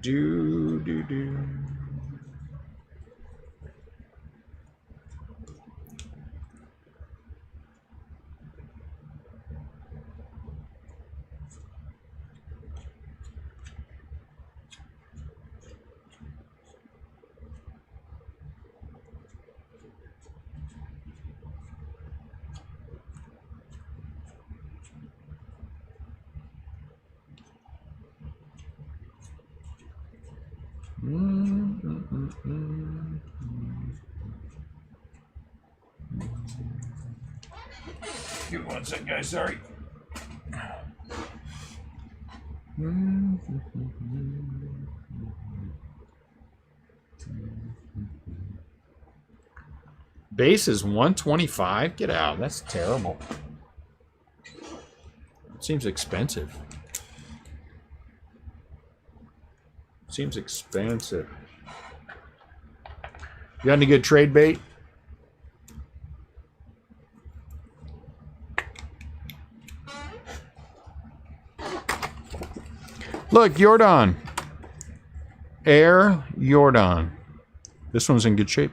Do. Give me 1 second, guys. Sorry. Base is 125. Get out. That's terrible. It seems expensive. Seems expensive. You got any good trade bait? Look, Jordan. Air Jordan. This one's in good shape.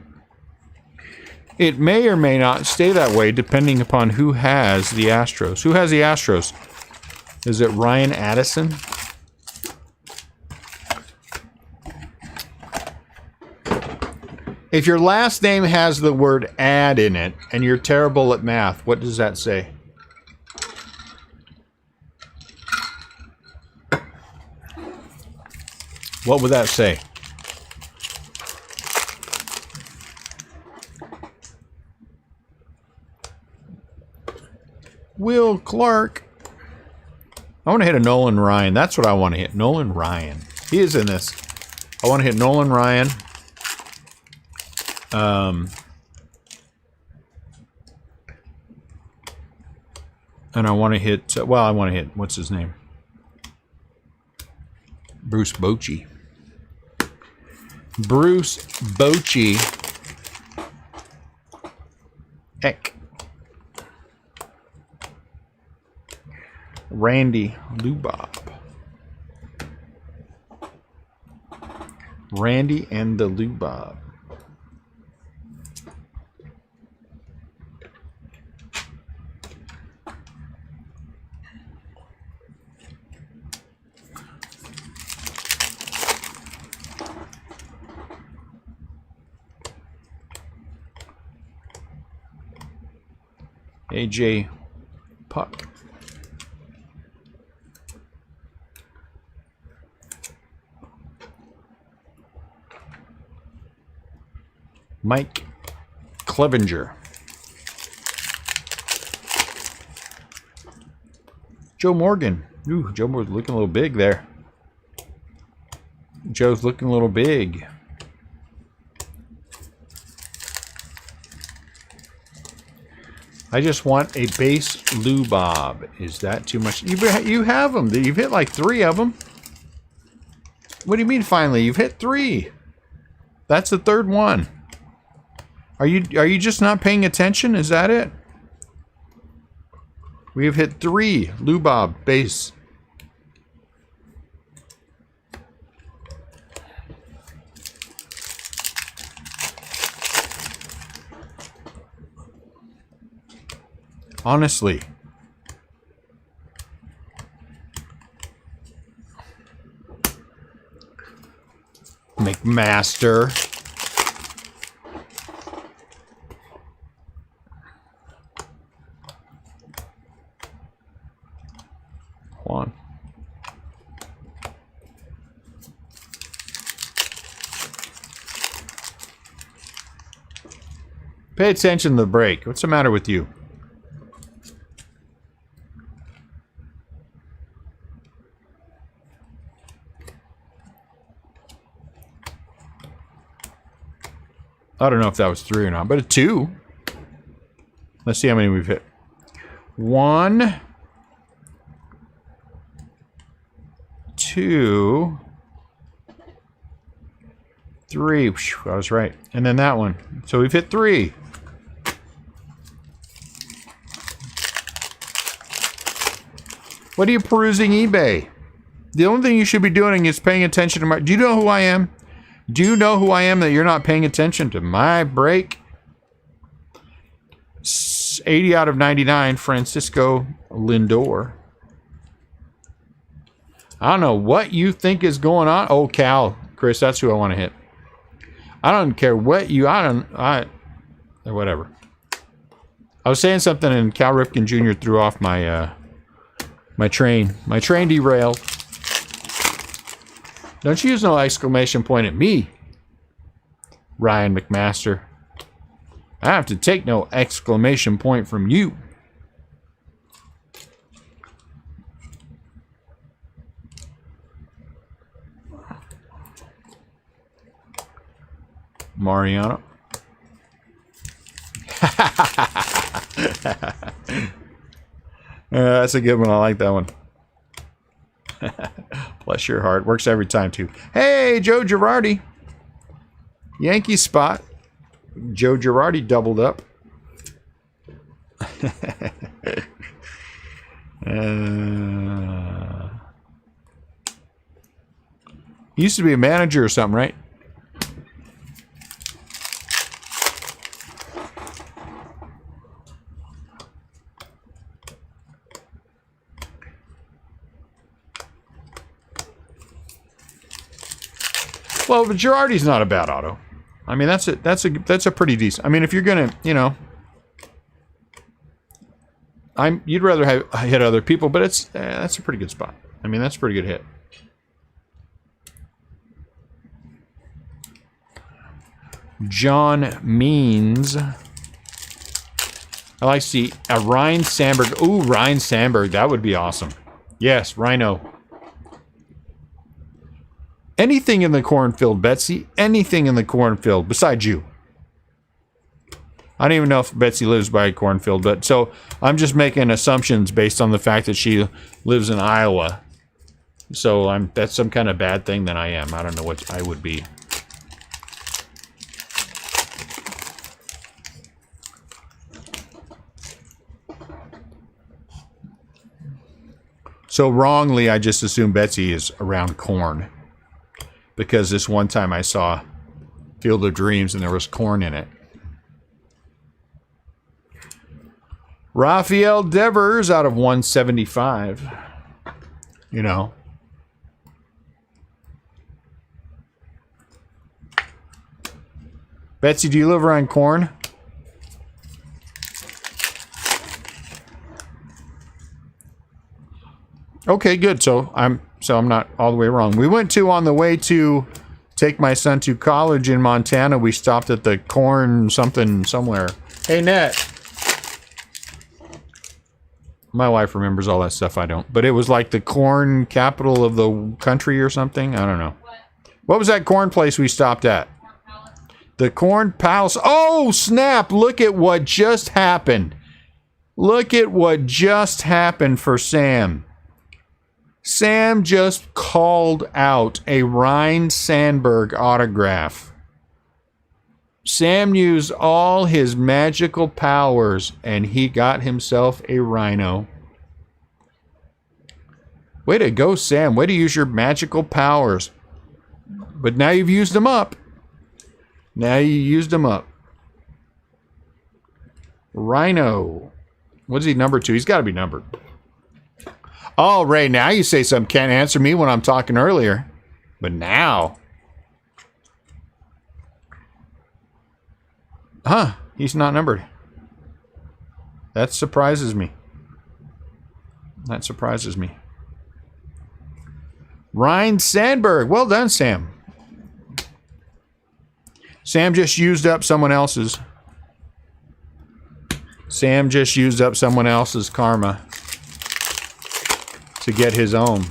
It may or may not stay that way depending upon who has the Astros. Who has the Astros? Is it Ryan Addison? If your last name has the word "add" in it and you're terrible at math, what does that say? What would that say? Will Clark. I want to hit a Nolan Ryan. That's what I want to hit. Nolan Ryan. He is in this. I want to hit Nolan Ryan. And I want to hit, well, I want to hit, what's his name? Bruce Bochy. Bruce Bochy. Eck. Randy Lubob. Randy and the Lubob. AJ Puck. Mike Clevenger. Joe Morgan. Ooh, Joe Morgan's looking a little big there. Joe's looking a little big. I just want a base Lubob. Is that too much? You have them. You've hit like 3 of them. What do you mean finally? You've hit 3. That's the 3rd one. Are you just not paying attention? Is that it? We have hit 3 Lubob base. Honestly. McMaster. Juan. Pay attention to the break. What's the matter with you? I don't know if that was 3 or not, but a 2. Let's see how many we've hit. 1, 2, 3. Whew, I was right. And then that one. So we've hit 3. What are you perusing eBay? The only thing you should be doing is paying attention to my... Do you know who I am? Do you know who I am that you're not paying attention to my break? 80 out of 99, Francisco Lindor. I don't know what you think is going on. Oh, Cal. Chris, that's who I want to hit. I don't care what you... whatever. I was saying something and Cal Ripken Jr. threw off my... my train. My train derailed. Don't you use no exclamation point at me, Ryan McMaster. I have to take no exclamation point from you. Mariano. That's a good one. I like that one. Bless your heart. Works every time, too. Hey, Joe Girardi. Yankee spot. Joe Girardi doubled up. He used to be a manager or something, right? Well, but Girardi's not a bad auto. I mean, that's a pretty decent. I mean, if you're gonna, you know, you'd rather hit other people, but that's a pretty good spot. I mean, that's a pretty good hit. John Means. I like to see a Ryan Sandberg. Ooh, Ryan Sandberg. That would be awesome. Yes, Rhino. Anything in the cornfield, Betsy. Anything in the cornfield besides you. I don't even know if Betsy lives by a cornfield, but so I'm just making assumptions based on the fact that she lives in Iowa. So that's some kind of bad thing that I am. I don't know what I would be. So wrongly, I just assume Betsy is around corn. Because this one time I saw Field of Dreams and there was corn in it. Rafael Devers out of 175. You know. Betsy, do you live around corn? Okay, good. So I'm not all the way wrong. We went to, on the way to take my son to college in Montana, we stopped at the corn something somewhere. Hey, Nat. My wife remembers all that stuff. I don't. But it was like the corn capital of the country or something. I don't know. What was that corn place we stopped at? The Corn Palace. Oh, snap. Look at what just happened. Look at what just happened for Sam. Sam just called out a Ryan Sandberg autograph. Sam used all his magical powers and he got himself a Rhino. Way to go, Sam. Way to use your magical powers. But now you've used them up. Now you used them up. Rhino. What's he numbered to? He's got to be numbered. Oh, Ray, now you say something. Can't answer me when I'm talking earlier. But now. Huh. He's not numbered. That surprises me. That surprises me. Ryan Sandberg. Well done, Sam. Sam just used up someone else's. Sam just used up someone else's karma to get his own.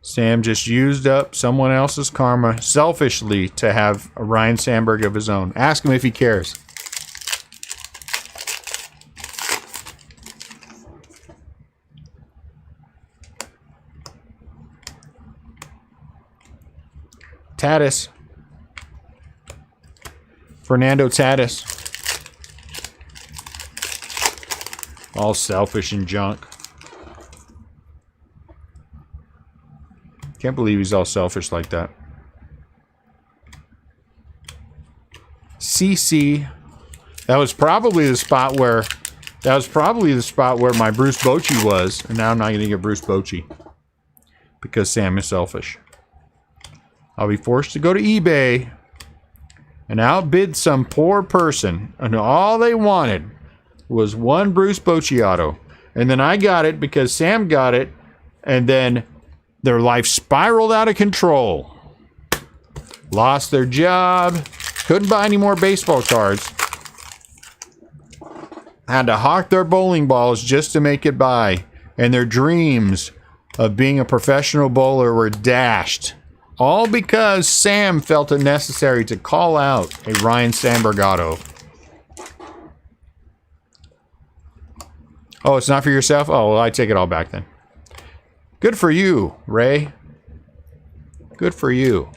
Sam just used up someone else's karma selfishly to have a Ryan Sandberg of his own. Ask him if he cares. Tatis. Fernando Tatis. All selfish and junk. Can't believe he's all selfish like that. CC. That was probably the spot where my Bruce Bochy was, and now I'm not going to get Bruce Bochy because Sam is selfish. I'll be forced to go to eBay and outbid some poor person, and all they wanted was one Bruce Bochy auto. And then I got it because Sam got it, and then Their life spiraled out of control. Lost their job. Couldn't buy any more baseball cards. Had to hawk their bowling balls just to make it by. And their dreams of being a professional bowler were dashed. All because Sam felt it necessary to call out a Ryan Sambergato. Oh, it's not for yourself? Oh, well, I take it all back then. Good for you, Ray. Good for you.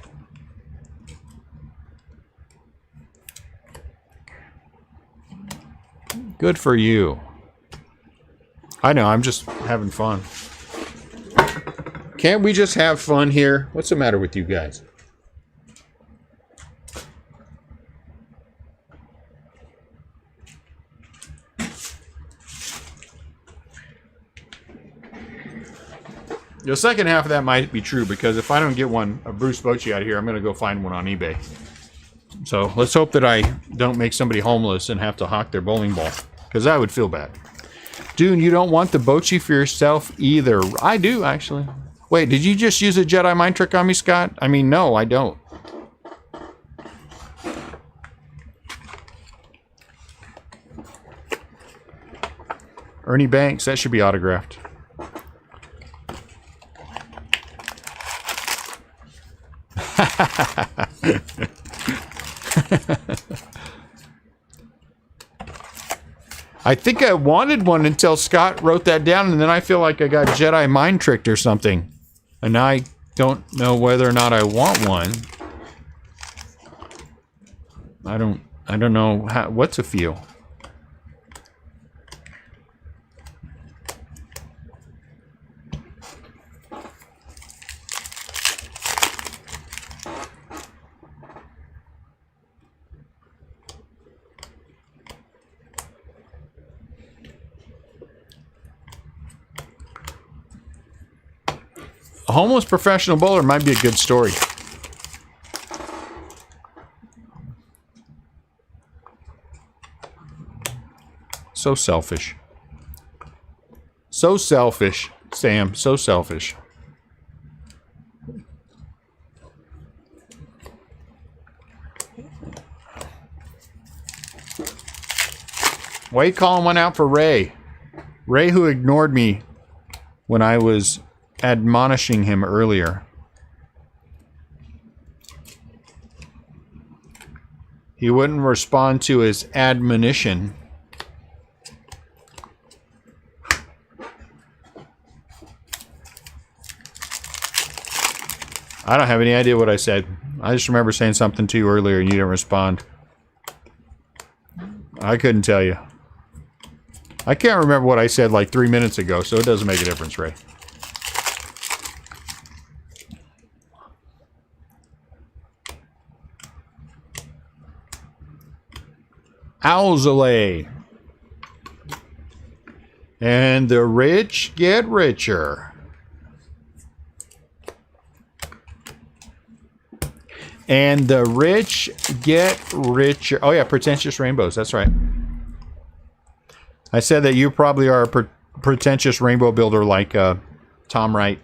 Good for you. I know, I'm just having fun. Can't we just have fun here? What's the matter with you guys? The second half of that might be true, because if I don't get one of Bruce Bochy out of here, I'm going to go find one on eBay. So let's hope that I don't make somebody homeless and have to hawk their bowling ball, because that would feel bad. Dune, you don't want the Bochy for yourself either. I do, actually. Wait, did you just use a Jedi mind trick on me, Scott? I mean, no, I don't. Ernie Banks, that should be autographed. I think I wanted one until Scott wrote that down, and then I feel like I got Jedi mind tricked or something. And now I don't know whether or not I want one. I don't know what to feel. A homeless professional bowler might be a good story. So selfish. So selfish, Sam. So selfish. Why are you calling one out for Ray? Ray, who ignored me when I was admonishing him earlier. He wouldn't respond to his admonition. I don't have any idea what I said. I just remember saying something to you earlier and you didn't respond. I couldn't tell you. I can't remember what I said like 3 minutes ago, so it doesn't make a difference, Ray. Owlsley. And the rich get richer. And the rich get richer. Oh yeah, pretentious rainbows. That's right. I said that you probably are a pretentious rainbow builder like Tom Wright.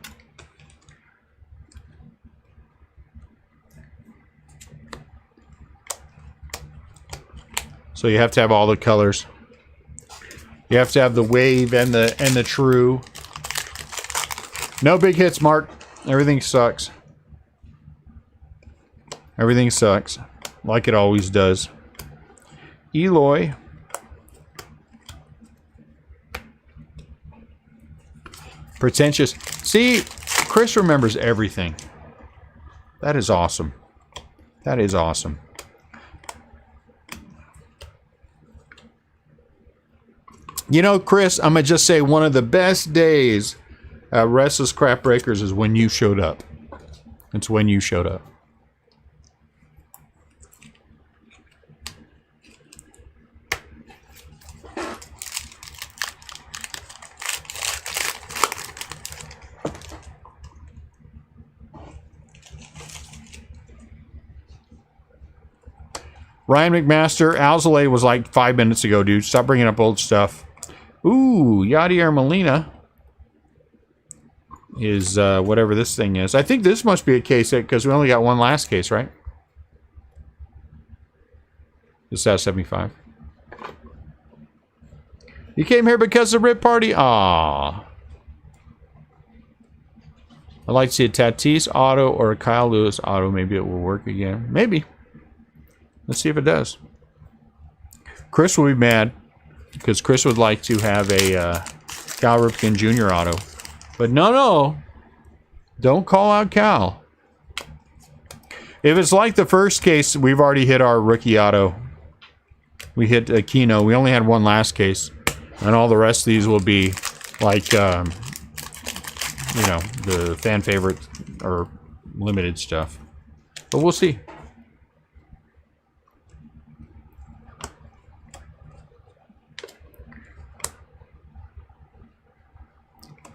So you have to have all the colors. You have to have the wave and the true. No big hits, Mark. Everything sucks. Everything sucks. Like it always does. Eloy. Pretentious. See, Chris remembers everything. That is awesome. That is awesome. You know, Chris, I'm going to just say one of the best days at Restlesscraft Breakers is when you showed up. It's when you showed up. Ryan McMaster, Owlsley was like 5 minutes ago, dude. Stop bringing up old stuff. Ooh, Yadier Molina. is whatever this thing is. I think this must be a case because we only got one last case, right? This has 75. You came here because of Rip Party? Aww. I'd like to see a Tatis auto or a Kyle Lewis auto. Maybe it will work again. Maybe. Let's see if it does. Chris will be mad because Chris would like to have a Cal Ripken Jr. auto. But no. Don't call out Cal. If it's like the first case, we've already hit our rookie auto. We hit Aquino. We only had one last case. And all the rest of these will be like, you know, the fan favorite or limited stuff. But we'll see.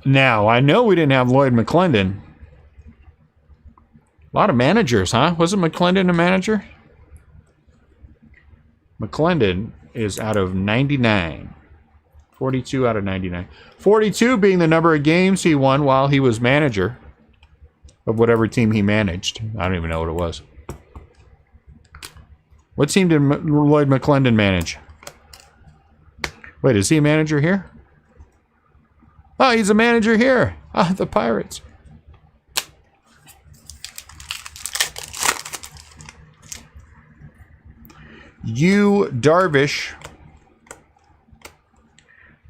Now, I know we didn't have Lloyd McClendon. A lot of managers, huh? Wasn't McClendon a manager? McClendon is out of 99. 42 out of 99. 42 being the number of games he won while he was manager of whatever team he managed. I don't even know what it was. What team did Lloyd McClendon manage? Wait, is he a manager here? Oh, he's a manager here. Ah, the Pirates. You Darvish.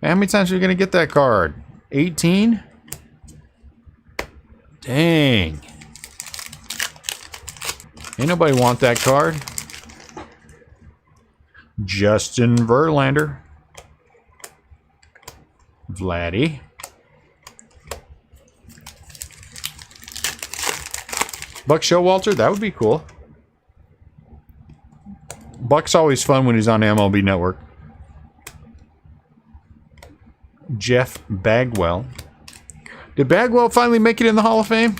How many times are you going to get that card? 18? Dang. Ain't nobody want that card. Justin Verlander. Vladdy. Buck Showalter, that would be cool. Buck's always fun when he's on MLB Network. Jeff Bagwell. Did Bagwell finally make it in the Hall of Fame?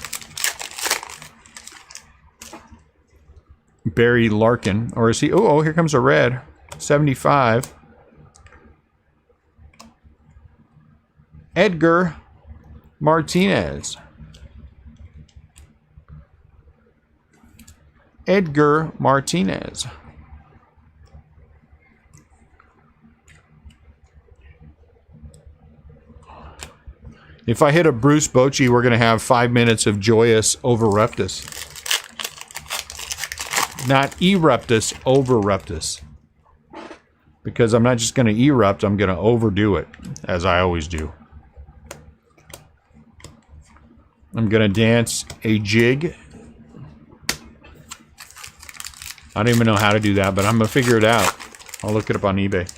Barry Larkin. Or is he... Oh, here comes a red. 75. Edgar Martinez. Edgar Martinez. If I hit a Bruce Bochy, we're going to have 5 minutes of joyous overruptus. Not eruptus, overruptus. Because I'm not just going to erupt, I'm going to overdo it, as I always do. I'm going to dance a jig. I don't even know how to do that, but I'm going to figure it out. I'll look it up on eBay.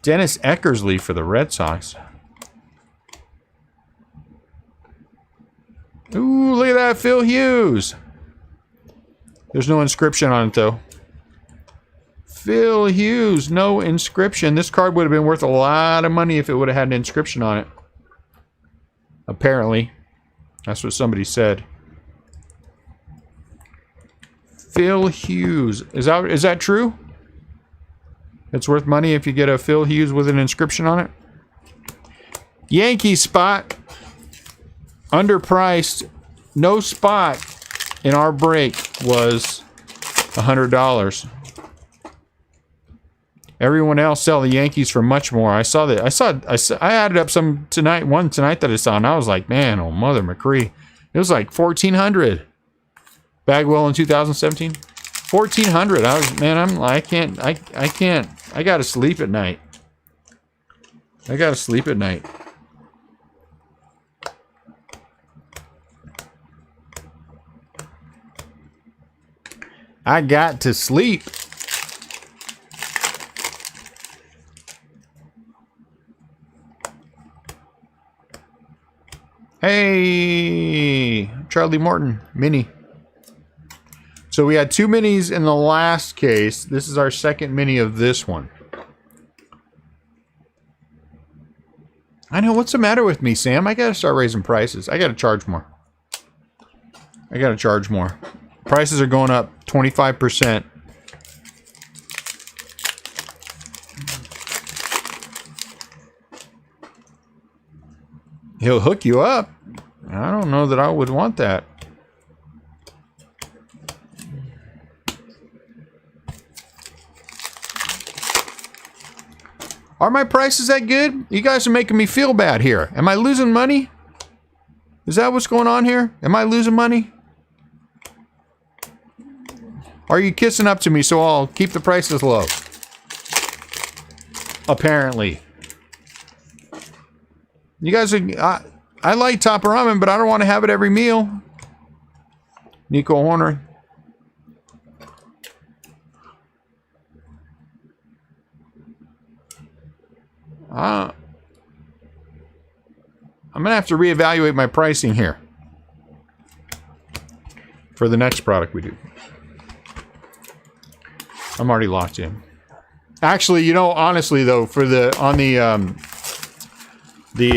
Dennis Eckersley for the Red Sox. Ooh, look at that, Phil Hughes. There's no inscription on it, though. Phil Hughes, no inscription. This card would have been worth a lot of money if it would have had an inscription on it. Apparently. That's what somebody said. Phil Hughes. Is that true? It's worth money if you get a Phil Hughes with an inscription on it? Yankee spot. Underpriced. No spot in our break was $100. Everyone else sell the Yankees for much more. I saw that. I added up some tonight. One tonight that I saw, and I was like, man, oh mother McCree, it was like $1,400. Bagwell in 2017, $1,400. I can't. I gotta sleep at night. I got to sleep. Hey, Charlie Morton, mini. So we had 2 minis in the last case. This is our second mini of this one. I know, what's the matter with me, Sam? I gotta start raising prices. I gotta charge more. Prices are going up 25%. He'll hook you up. I don't know that I would want that. Are my prices that good? You guys are making me feel bad here. Am I losing money? Is that what's going on here? Am I losing money? Are you kissing up to me so I'll keep the prices low? Apparently. You guys are... I like Top Ramen, but I don't want to have it every meal. Nico Horner. I'm going to have to reevaluate my pricing here for the next product we do. I'm already locked in. Actually, you know, honestly though, for the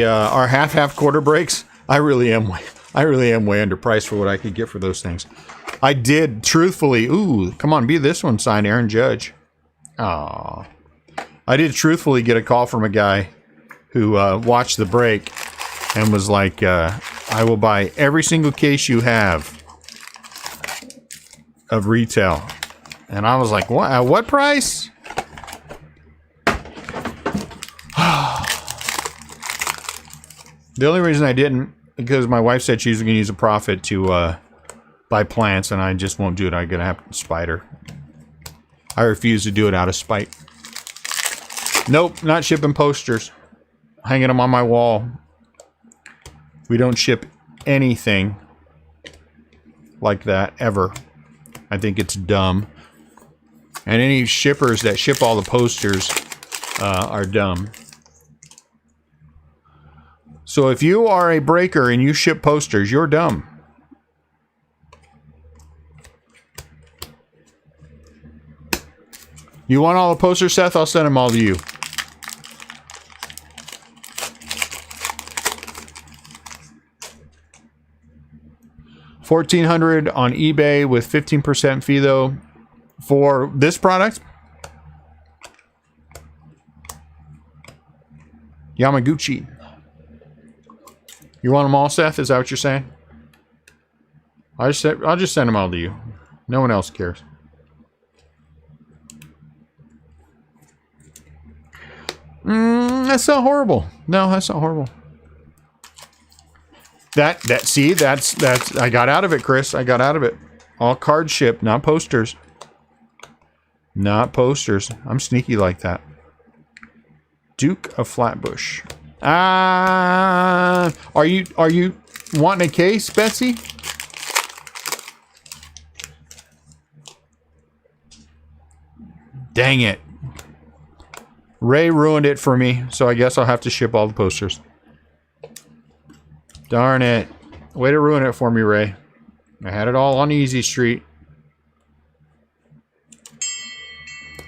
our half quarter breaks, I really am way underpriced for what I could get for those things. I did truthfully. Ooh, come on, be this one signed, Aaron Judge. Aww. I did truthfully get a call from a guy who watched the break and was like, I will buy every single case you have of retail. And I was like, what? At what price? The only reason I didn't, because my wife said she was going to use a profit to buy plants, and I just won't do it. I'm going to have to spite her. I refuse to do it out of spite. Nope, not shipping posters. Hanging them on my wall. We don't ship anything like that, ever. I think it's dumb. And any shippers that ship all the posters are dumb. So if you are a breaker and you ship posters, you're dumb. You want all the posters, Seth? I'll send them all to you. $1,400 on eBay with 15% fee though for this product. Yamaguchi. You want them all, Seth? Is that what you're saying? I'll just send them all to you. No one else cares. That's not horrible. No, that's not horrible. That's I got out of it, Chris. I got out of it. All card ship, not posters. Not posters. I'm sneaky like that. Duke of Flatbush. Are you wanting a case, Betsy? Dang it. Ray ruined it for me, so I guess I'll have to ship all the posters. Darn it. Way to ruin it for me, Ray. I had it all on Easy Street.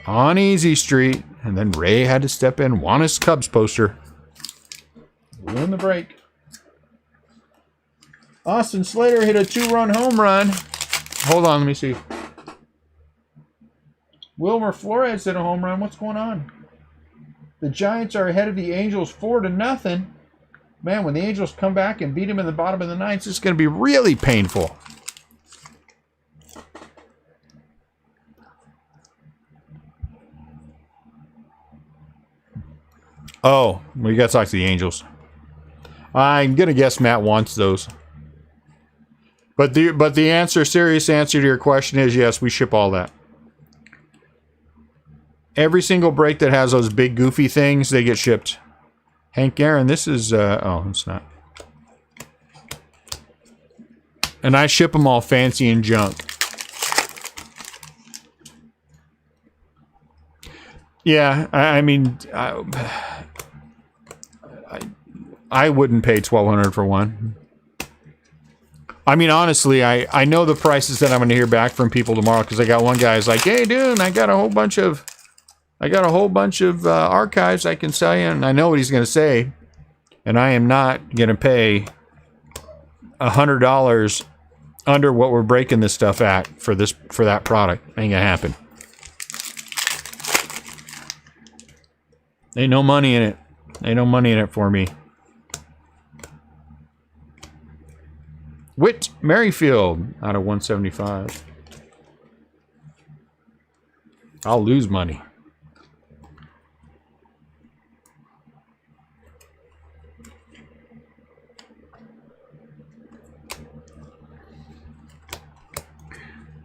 On Easy Street. And then Ray had to step in. Want his Cubs poster. Ruin the break. Austin Slater hit a 2-run home run. Hold on, let me see. Wilmer Flores hit a home run. What's going on? The Giants are ahead of the Angels 4-0. Man, when the Angels come back and beat them in the bottom of the ninth, it's going to be really painful. Oh, we got to talk to the Angels. I'm going to guess Matt wants those. But the answer, serious answer to your question is yes, we ship all that. Every single break that has those big goofy things, they get shipped. Hank Aaron, this is, oh, it's not. And I ship them all fancy and junk. Yeah, I mean, I wouldn't pay $1,200 for one. I mean, honestly, I know the prices that I'm going to hear back from people tomorrow because I got one guy who's like, hey, dude, I got a whole bunch of archives I can sell you, and I know what he's going to say, and I am not going to pay $100 under what we're breaking this stuff at for that product. Ain't gonna happen. Ain't no money in it. Ain't no money in it for me. Whit Merrifield out of 175. I'll lose money.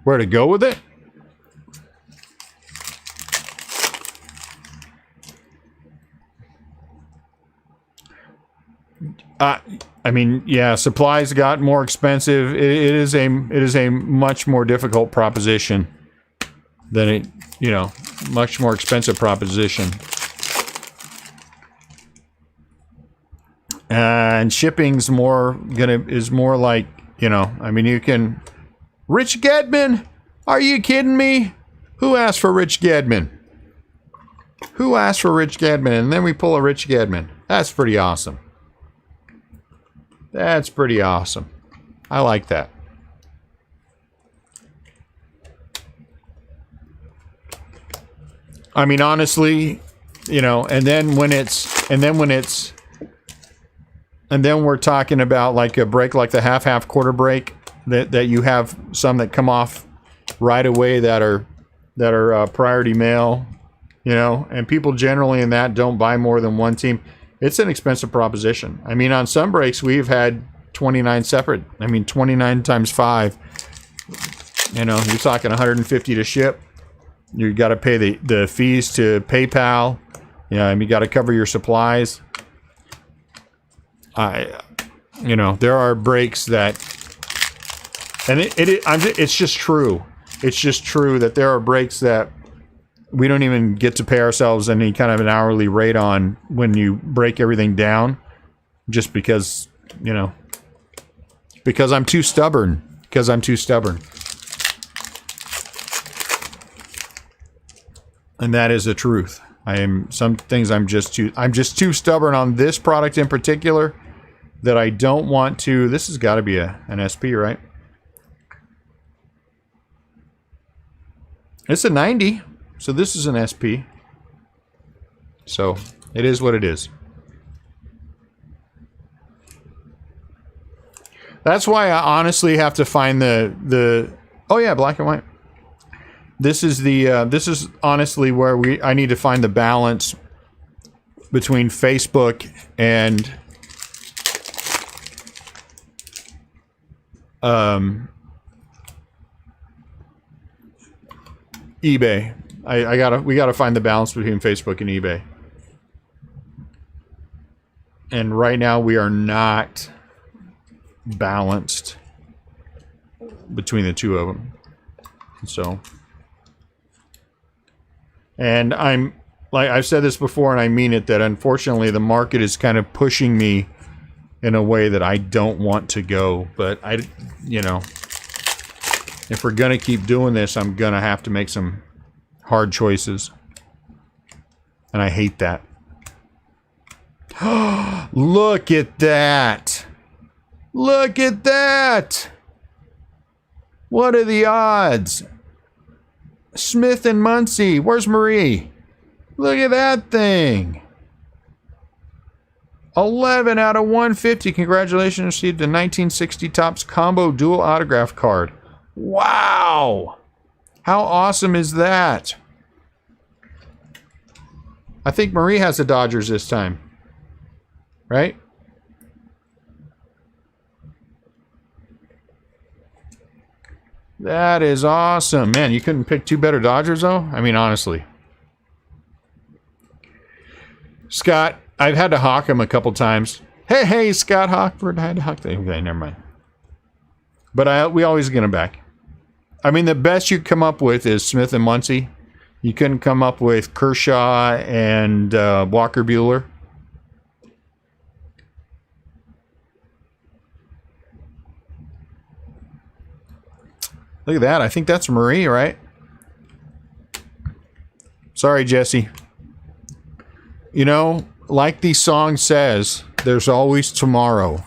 Where to go with it? I mean, yeah, supplies got more expensive. It is a much more difficult proposition than it, you know, much more expensive proposition. And shipping's is more like, you know, I mean, you can. Rich Gedman? Are you kidding me? Who asked for Rich Gedman? Who asked for Rich Gedman? And then we pull a Rich Gedman. That's pretty awesome. That's pretty awesome. I like that. I mean, honestly, you know, and then we're talking about like a break, like the half quarter break that you have some that come off right away that are priority mail, you know, and people generally in that don't buy more than one team. It's an expensive proposition. I mean, on some breaks, we've had 29 separate. I mean, 29 times 5. You know, you're talking 150 to ship. You got to pay the fees to PayPal. You know, and you got to cover your supplies. You know, there are breaks that, and it's just true. It's just true that there are breaks that we don't even get to pay ourselves any kind of an hourly rate on when you break everything down, just because, you know, because I'm too stubborn. Because I'm too stubborn. And that is the truth. Some things I'm just too stubborn on this product in particular that I don't want to. This has got to be an SP, right? It's a 90. So this is an SP. So it is what it is. That's why I honestly have to find the oh yeah, black and white. This is this is honestly where I need to find the balance between Facebook and eBay. We gotta find the balance between Facebook and eBay. And right now we are not balanced between the two of them. So, and I'm, like I've said this before and I mean it, that unfortunately the market is kind of pushing me in a way that I don't want to go. But you know, if we're gonna keep doing this, I'm gonna have to make some hard choices. And I hate that. Look at that. Look at that. What are the odds? Smith and Muncie. Where's Marie? Look at that thing. 11 out of 150. Congratulations. Received a 1960 Topps Combo Dual Autograph card. Wow. How awesome is that? I think Marie has the Dodgers this time. Right? That is awesome. Man, you couldn't pick two better Dodgers, though? I mean, honestly. Scott, I've had to hawk him a couple times. Hey, Scott Hawkford. I had to hawk them. Okay, never mind. But we always get him back. I mean, the best you come up with is Smith and Muncie. You couldn't come up with Kershaw and Walker Buehler. Look at that. I think that's Marie, right? Sorry, Jesse. You know, like the song says, there's always tomorrow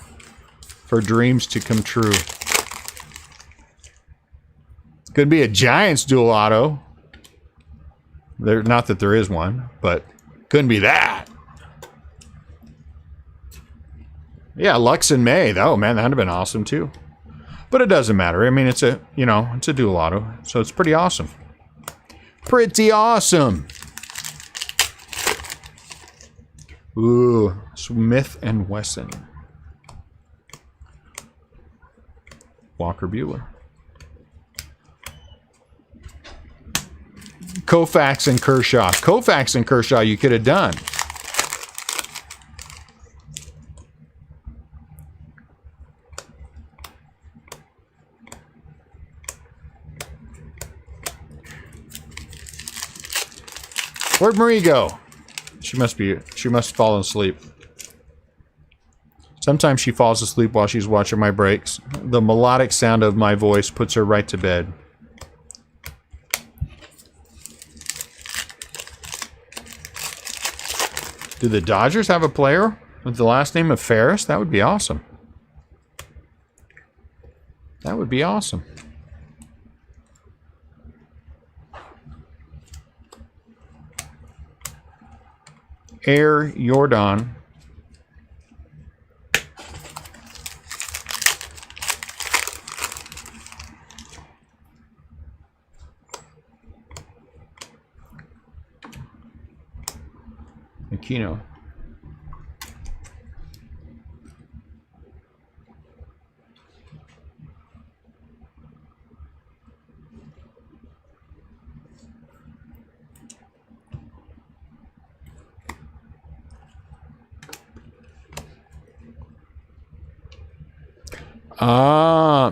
for dreams to come true. Could be a Giants dual auto. Not that there is one, but couldn't be that. Yeah, Lux and May. Oh, man, that would have been awesome, too. But it doesn't matter. I mean, it's a, you know, it's a dual auto. So it's pretty awesome. Pretty awesome. Ooh, Smith and Wesson. Walker Bueller. Koufax and Kershaw. Koufax and Kershaw you could have done. Where'd Marie go? She must have fallen asleep. Sometimes she falls asleep while she's watching my breaks. The melodic sound of my voice puts her right to bed. Do the Dodgers have a player with the last name of Ferris? That would be awesome. That would be awesome. Air Jordan. Aquino.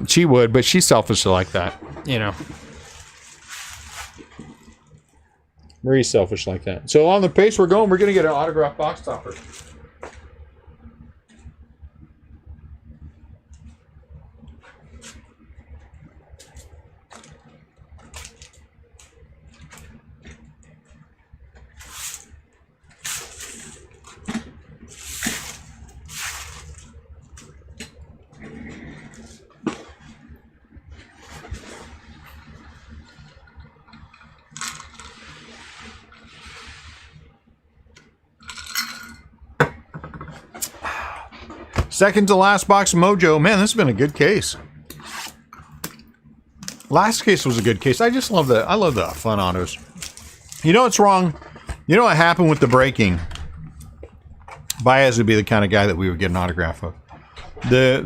She would, but she's selfish like that, you know. Marie's selfish like that. So on the pace we're going, we're going to get an autograph box topper. Second to last box Mojo. Man, this has been a good case. Last case was a good case. I just love I love the fun autos. You know what's wrong? You know what happened with the breaking? Baez would be the kind of guy that we would get an autograph of.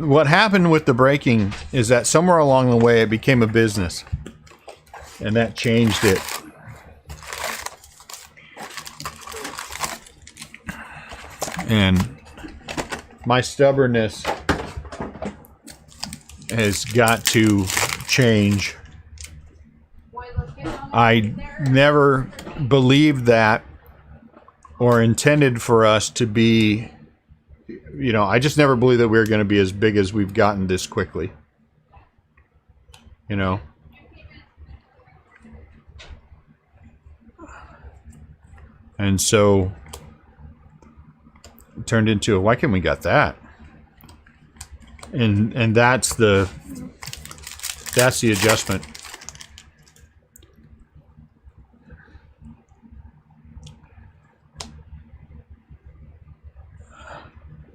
What happened with the breaking is that somewhere along the way it became a business. And that changed it. And my stubbornness has got to change. I never believed that or intended for us to be, you know, I just never believed that we were going to be as big as we've gotten this quickly. You know? And so it turned into a, why can't we got that? And that's the adjustment.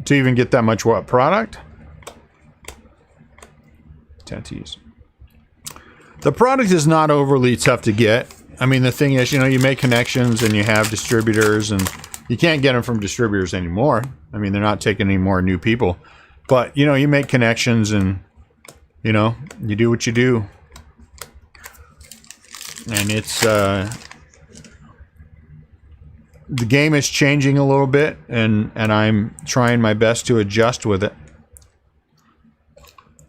To even get that much what product? Tatis. The product is not overly tough to get. I mean, the thing is, you know, you make connections and you have distributors, and you can't get them from distributors anymore. I mean, they're not taking any more new people. But, you know, you make connections and, you know, you do what you do. And it's, the game is changing a little bit, and I'm trying my best to adjust with it.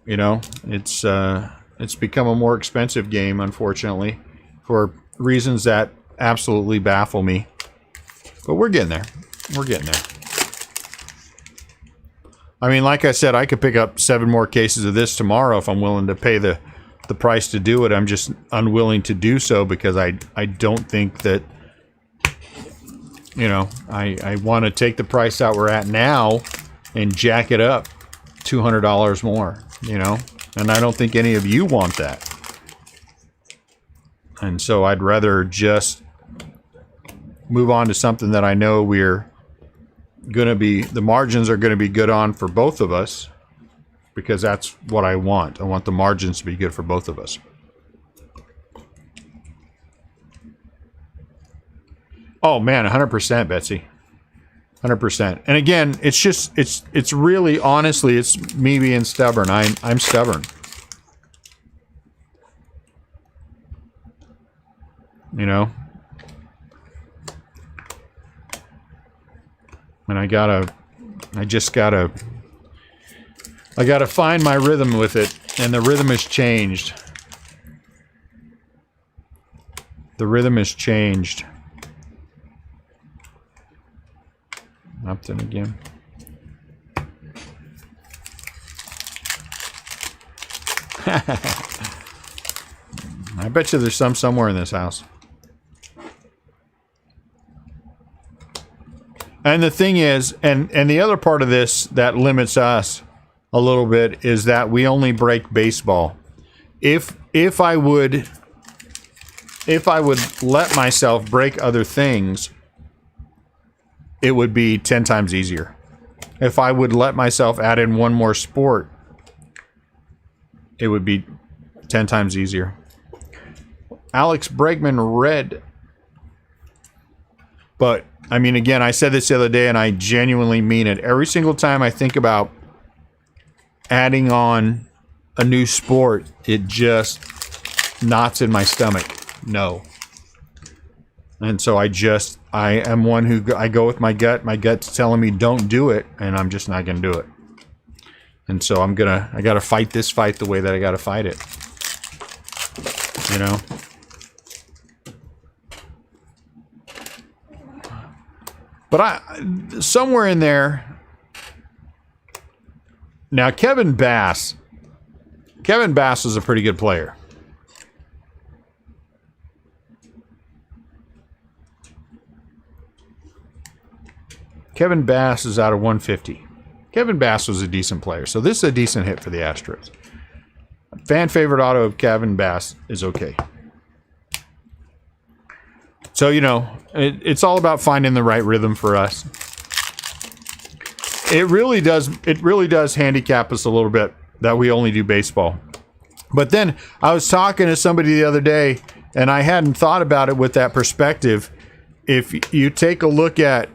You know, it's become a more expensive game, unfortunately, for reasons that absolutely baffle me. But we're getting there. We're getting there. I mean, like I said, I could pick up 7 more cases of this tomorrow if I'm willing to pay the price to do it. I'm just unwilling to do so because I don't think that, you know, I want to take the price out we're at now and jack it up $200 more, you know? And I don't think any of you want that. And so I'd rather just move on to something that I know we're going to be, the margins are going to be good on for both of us. because that's what I want. I want the margins to be good for both of us. Oh man, 100%, Betsy. 100%. And again, it's just, it's really, honestly, it's me being stubborn. I'm stubborn. You know? And I gotta find my rhythm with it, and the rhythm has changed. The rhythm has changed. Upton again. I bet you there's some somewhere in this house. And the thing is, and the other part of this that limits us a little bit is that we only break baseball. If I would let myself break other things, it would be 10 times easier. If I would let myself add in one more sport, it would be 10 times easier. Alex Bregman read. But, I mean, again, I said this the other day, and I genuinely mean it. Every single time I think about adding on a new sport, it just knots in my stomach. No. And so I am one who, I go with my gut. My gut's telling me don't do it, and I'm just not going to do it. And so I got to fight this fight the way that I got to fight it. You know? But somewhere in there, now Kevin Bass is a pretty good player. Kevin Bass is out of 150. Kevin Bass was a decent player, so this is a decent hit for the Astros. Fan favorite auto of Kevin Bass is okay. So, you know, it's all about finding the right rhythm for us. It really does handicap us a little bit that we only do baseball. But then I was talking to somebody the other day, and I hadn't thought about it with that perspective. If you take a look at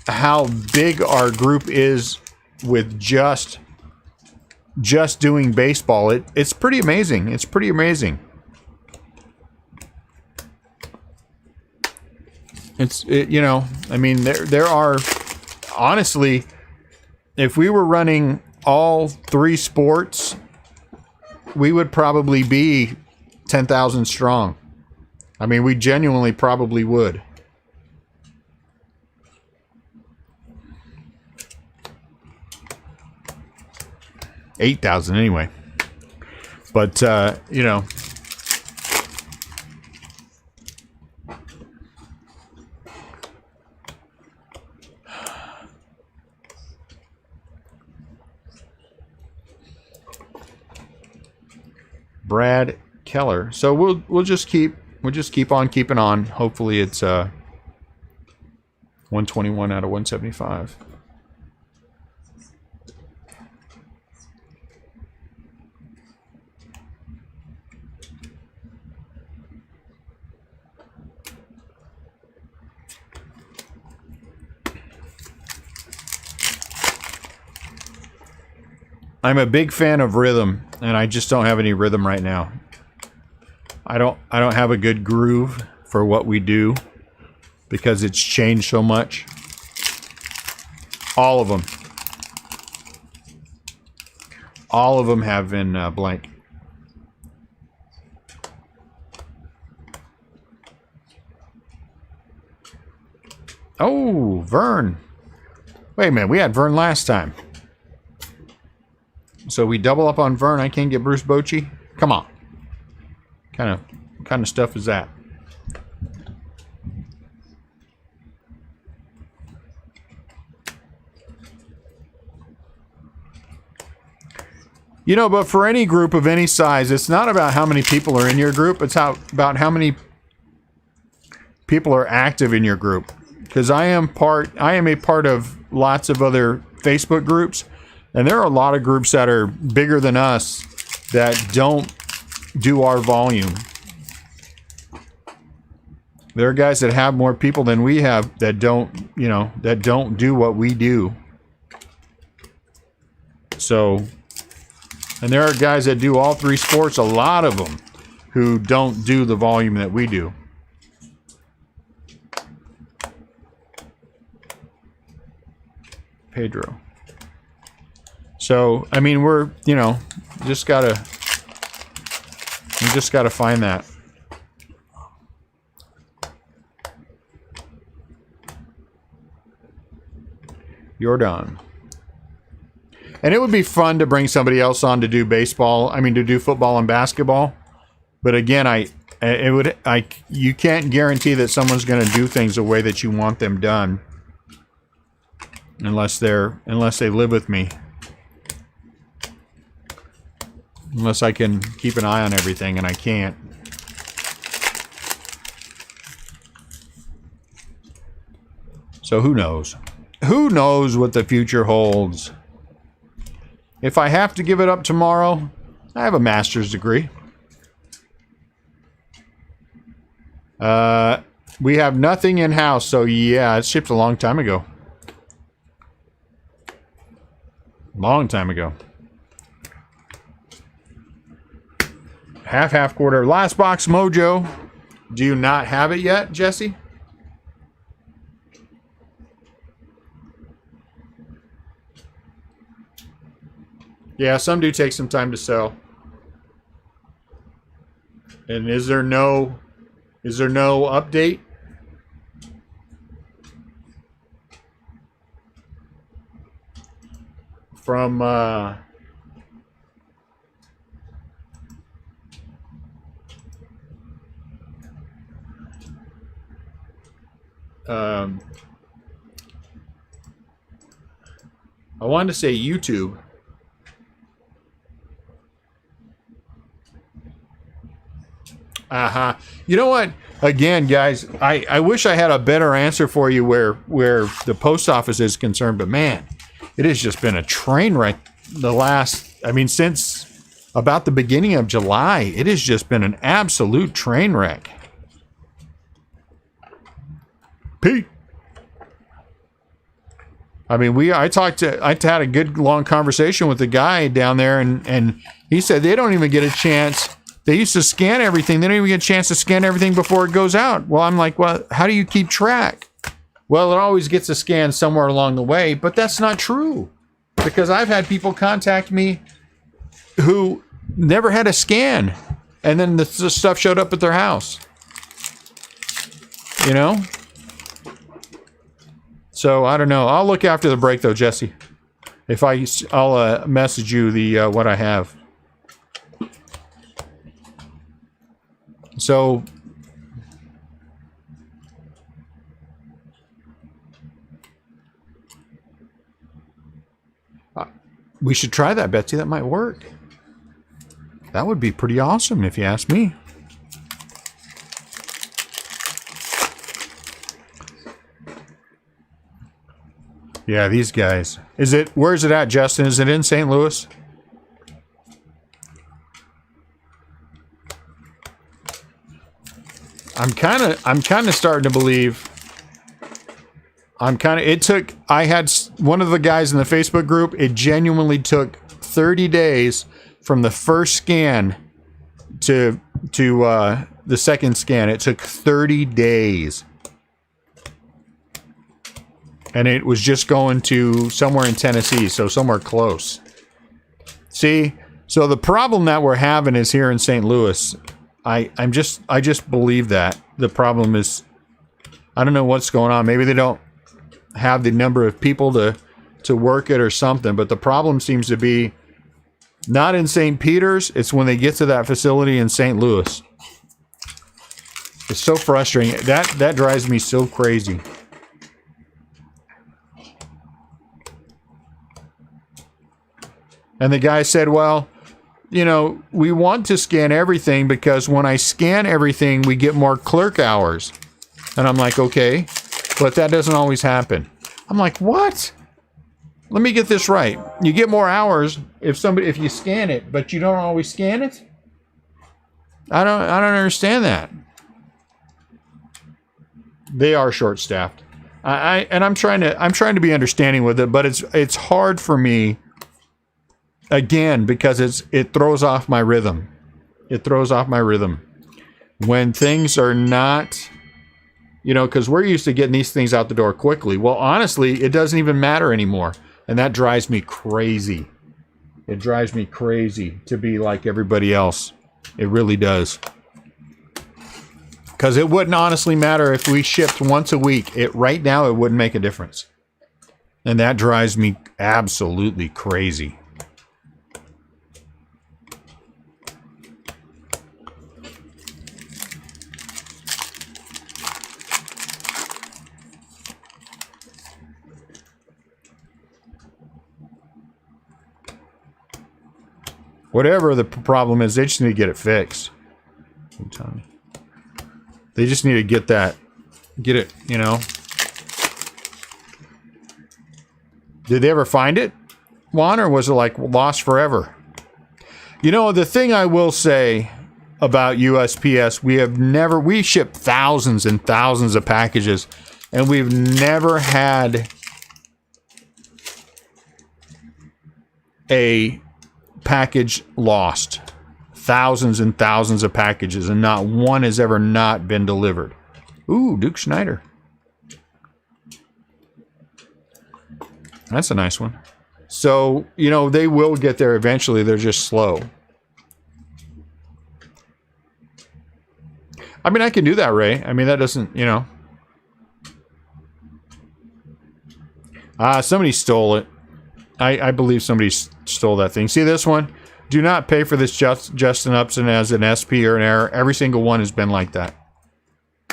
how big our group is with just doing baseball, it's pretty amazing. It's pretty amazing. You know, I mean, there are, honestly, if we were running all 3 sports, we would probably be 10,000 strong. I mean, we genuinely probably would. $8,000 anyway. But, you know, Brad Keller. So we'll just keep on keeping on. Hopefully it's 121 out of 175. I'm a big fan of rhythm, and I just don't have any rhythm right now. I don't have a good groove for what we do because it's changed so much. All of them. All of them have been blank. Oh, Vern. Wait a minute, we had Vern last time. So we double up on Vern. I can't get Bruce Bochy. Come on. What kind of stuff is that? You know, but for any group of any size, it's not about how many people are in your group. It's about how many people are active in your group. Because I am a part of lots of other Facebook groups. And there are a lot of groups that are bigger than us that don't do our volume. There are guys that have more people than we have that don't, you know, that don't do what we do. So, and there are guys that do all three sports, a lot of them, who don't do the volume that we do. Pedro. So, I mean, we're, you know, we just gotta find that. You're done. And it would be fun to bring somebody else on to do baseball. I mean, to do football and basketball. But again, you can't guarantee that someone's going to do things the way that you want them done, unless they live with me. Unless I can keep an eye on everything, and I can't. So who knows? Who knows what the future holds? If I have to give it up tomorrow, I have a master's degree. We have nothing in-house, so yeah, it shipped a long time ago. Long time ago. Half quarter. Last box mojo. Do you not have it yet, Jesse? Yeah, some do take some time to sell. And is there no update? From I wanted to say YouTube. You know what? Again, guys, I wish I had a better answer for you where the post office is concerned, but man, it has just been a train wreck since about the beginning of July. It has just been an absolute train wreck. Pete. I mean, I had a good long conversation with the guy down there, and he said they don't even get a chance. They used to scan everything. They don't even get a chance to scan everything before it goes out. Well, I'm like, well, how do you keep track? Well, it always gets a scan somewhere along the way, but that's not true. Because I've had people contact me who never had a scan, and then the stuff showed up at their house. You know? So, I don't know. I'll look after the break, though, Jesse. I'll message you the what I have. So, we should try that, Betsy. That might work. That would be pretty awesome if you ask me. Yeah, these guys. Where's it at, Justin? Is it in St. Louis? I'm kind of starting to believe. I had one of the guys in the Facebook group, it genuinely took 30 days from the first scan to the second scan. It took 30 days. And it was just going to somewhere in Tennessee, so somewhere close. See? So the problem that we're having is here in St. Louis. I just believe that. The problem is, I don't know what's going on. Maybe they don't have the number of people to work it or something, but the problem seems to be not in St. Peter's. It's when they get to that facility in St. Louis. It's so frustrating. That drives me so crazy. And the guy said, well, you know, we want to scan everything because when I scan everything, we get more clerk hours. And I'm like, okay, but that doesn't always happen. I'm like, what? let me get this right. You get more hours if you scan it, but you don't always scan it? I don't understand that. They are short-staffed. I'm trying to be understanding with it, but it's hard for me again because it throws off my rhythm. It throws off my rhythm when things are not, you know, because we're used to getting these things out the door quickly. Well, honestly, it doesn't even matter anymore, and that drives me crazy. It drives me crazy to be like everybody else. It really does. Because it wouldn't honestly matter if we shipped once a week. Right now, it wouldn't make a difference. And that drives me absolutely crazy. Whatever the problem is, they just need to get it fixed. They just need to get it, you know. Did they ever find it, Juan, or was it like lost forever? You know, the thing I will say about USPS, we ship thousands and thousands of packages, and we've never had a package lost. Thousands and thousands of packages, and not one has ever not been delivered. Ooh, Duke Schneider. That's a nice one. So, you know, they will get there eventually. They're just slow. I mean, I can do that, Ray. I mean, that doesn't, you know. Somebody stole it. I believe somebody stole that thing. See this one? Do not pay for this Justin Upson as an SP or an error. Every single one has been like that.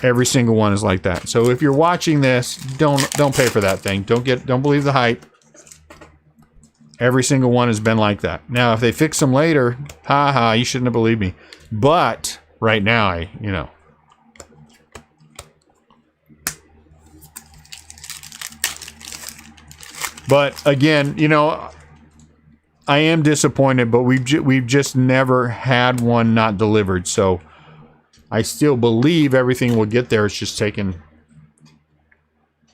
Every single one is like that. So if you're watching this, don't pay for that thing. Don't believe the hype. Every single one has been like that. Now, if they fix them later, haha, you shouldn't have believed me. But right now, you know. But again, you know, I am disappointed, but we've just never had one not delivered. So I still believe everything will get there. It's just taking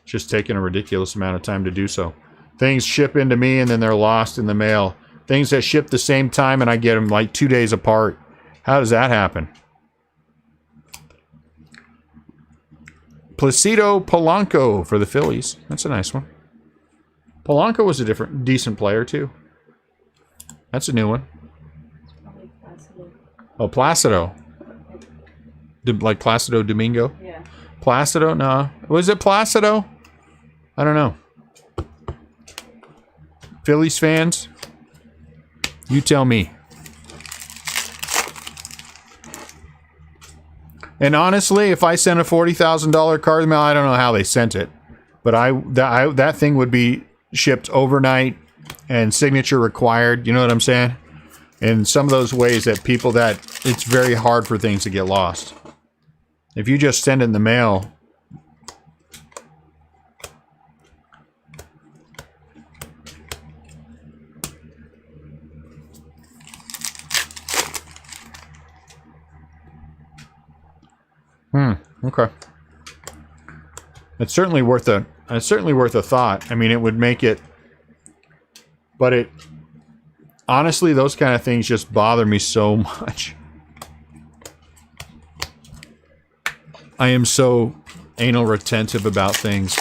a ridiculous amount of time to do so. Things ship into me and then they're lost in the mail. Things that ship the same time and I get them like 2 days apart. How does that happen? Placido Polanco for the Phillies. That's a nice one. Polanco was a decent player too. That's a new one. Oh, Placido. Like Placido Domingo? Yeah. Placido? No. Was it Placido? I don't know. Phillies fans? You tell me. And honestly, if I sent a $40,000 card mail, I don't know how they sent it. But that thing would be shipped overnight and signature required. You know what I'm saying? In some of those ways that it's very hard for things to get lost. If you just send it in the mail. Okay. It's certainly worth a thought. I mean, it would make it, but honestly, those kind of things just bother me so much. I am so anal retentive about things.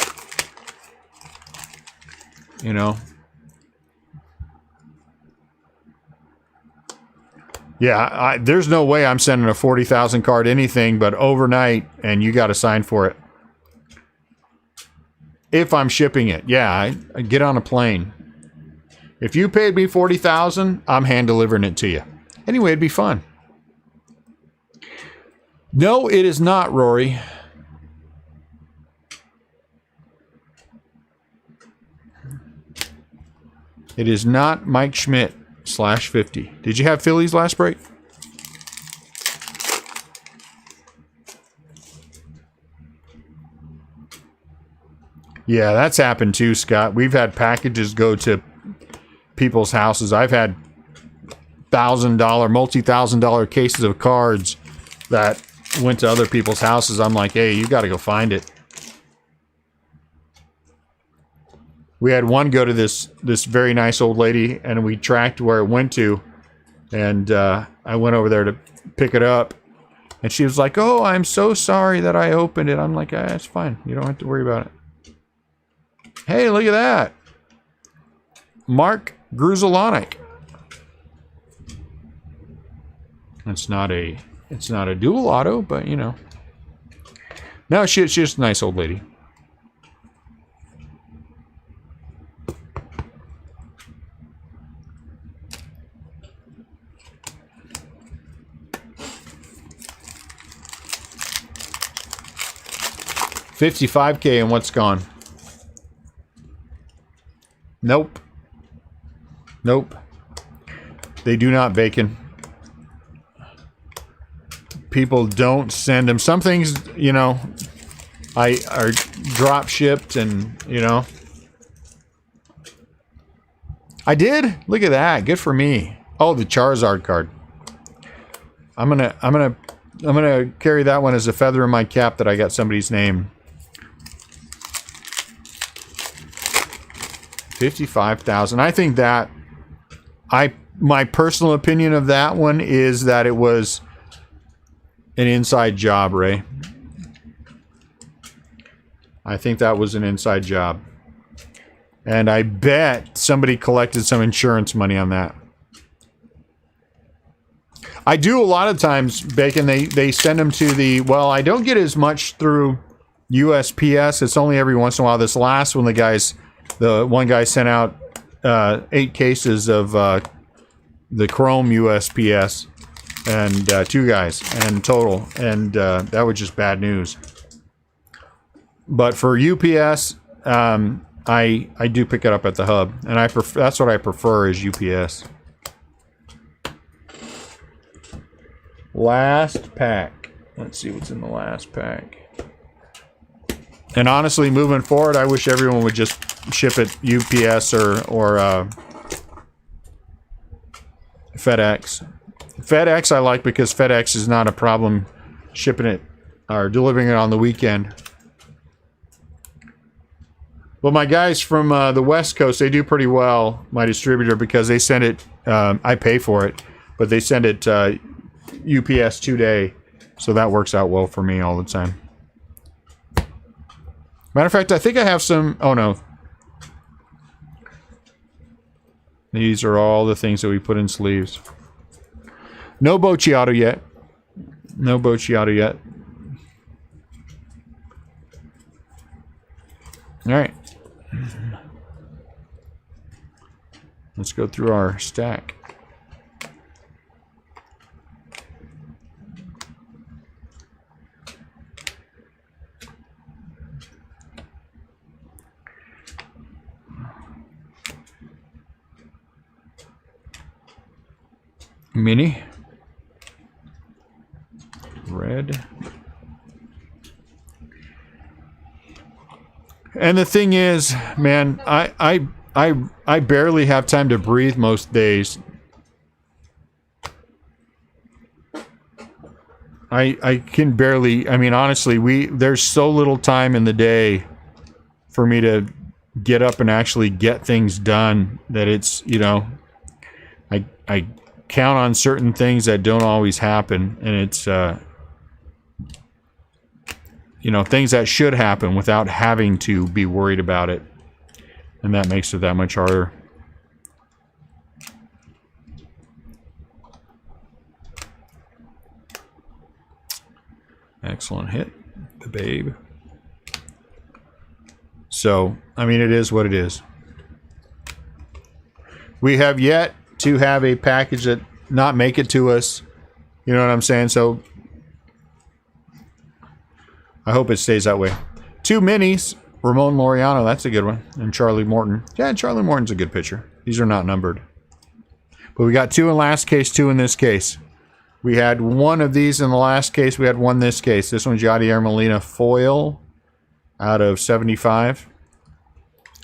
You know? Yeah, there's no way I'm sending a 40,000 card anything but overnight, and you got to sign for it. If I'm shipping it, yeah, I get on a plane. If you paid me 40,000, I'm hand delivering it to you. Anyway, it'd be fun. No, it is not, Rory. It is not Mike Schmidt /50. Did you have Phillies last break? Yeah, that's happened too, Scott. We've had packages go to people's houses. I've had multi-$1,000 cases of cards that went to other people's houses. I'm like, hey, you got to go find it. We had one go to this very nice old lady, and we tracked where it went to, and I went over there to pick it up, and she was like, oh, I'm so sorry that I opened it. I'm like, it's fine. You don't have to worry about it. Hey, look at that. Mark Gruzelanek. It's not a dual auto, but you know. No, she's just a nice old lady. $55K and what's gone? Nope. Nope. They do not bacon. People don't send them. Some things, you know, are drop shipped, and you know. I did. Look at that. Good for me. Oh, the Charizard card. I'm gonna carry that one as a feather in my cap that I got somebody's name. 55,000. I think that my personal opinion of that one is that it was an inside job, Ray. I think that was an inside job. And I bet somebody collected some insurance money on that. I do a lot of times, Bacon, they send them to the, well, I don't get as much through USPS. It's only every once in a while. This last one, the one guy sent out 8 cases of the Chrome USPS, and 2 guys in total, and that was just bad news. But for UPS, I do pick it up at the hub, and that's what I prefer is UPS. Last pack. Let's see what's in the last pack. And honestly, moving forward, I wish everyone would just ship it UPS or FedEx. FedEx I like because FedEx is not a problem shipping it or delivering it on the weekend. Well, my guys from the West Coast, they do pretty well, my distributor, because they send it, I pay for it, but they send it UPS 2-day, so that works out well for me all the time. Matter of fact, I think I have some, oh no. These are all the things that we put in sleeves. No Bocciato yet. No Bocciato yet. All right. Let's go through our stack. Mini. Red. And the thing is, man, I barely have time to breathe most days. I can barely, I mean, honestly, there's so little time in the day for me to get up and actually get things done that it's, you know, I count on certain things that don't always happen, and it's you know, things that should happen without having to be worried about it, and that makes it that much harder. Excellent hit, the babe. So, I mean, it is what it is. We have yet to have a package that not make it to us. You know what I'm saying? So I hope it stays that way. 2 minis. Ramon Laureano, that's a good one. And Charlie Morton. Yeah, Charlie Morton's a good pitcher. These are not numbered. But we got 2 in last case, 2 in this case. We had 1 of these in the last case. We had 1 this case. This one's Yadier Molina foil out of 75.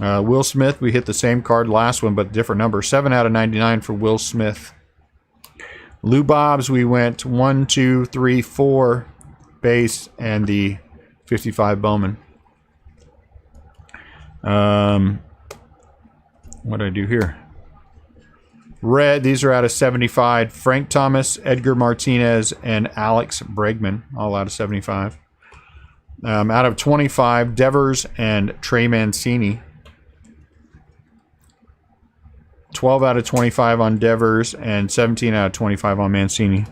Will Smith, we hit the same card last one, but different number. 7 out of 99 for Will Smith. Lou Bob's, we went 1, 2, 3, 4 base and the 55 Bowman. What did I do here? Red, these are out of 75. Frank Thomas, Edgar Martinez, and Alex Bregman, all out of 75. Out of 25, Devers and Trey Mancini. 12 out of 25 on Devers and 17 out of 25 on Mancini.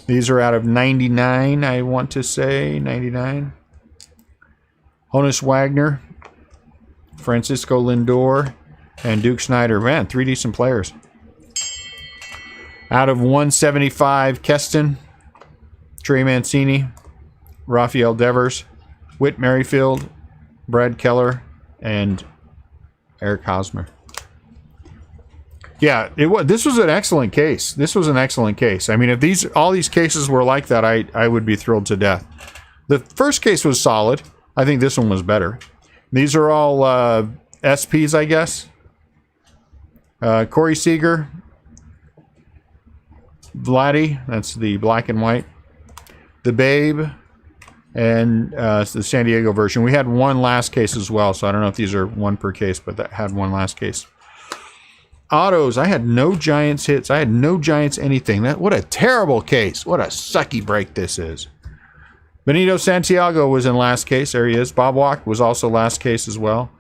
These are out of 99, I want to say. 99. Honus Wagner, Francisco Lindor, and Duke Snider. Man, 3 decent players. Out of 175, Keston, Trey Mancini, Rafael Devers, Whit Merrifield, Brad Keller, and Eric Hosmer. Yeah, this was an excellent case. This was an excellent case. I mean, if all these cases were like that, I would be thrilled to death. The first case was solid. I think this one was better. These are all SPs, I guess. Corey Seager, Vladdy, that's the black and white. The Babe, and it's the San Diego version. We had one last case as well, so I don't know if these are one per case, but that had one last case. Autos, I had no Giants hits. I had no Giants anything. What a terrible case. What a sucky break this is. Benito Santiago was in last case. There he is. Bob Walk was also last case as well.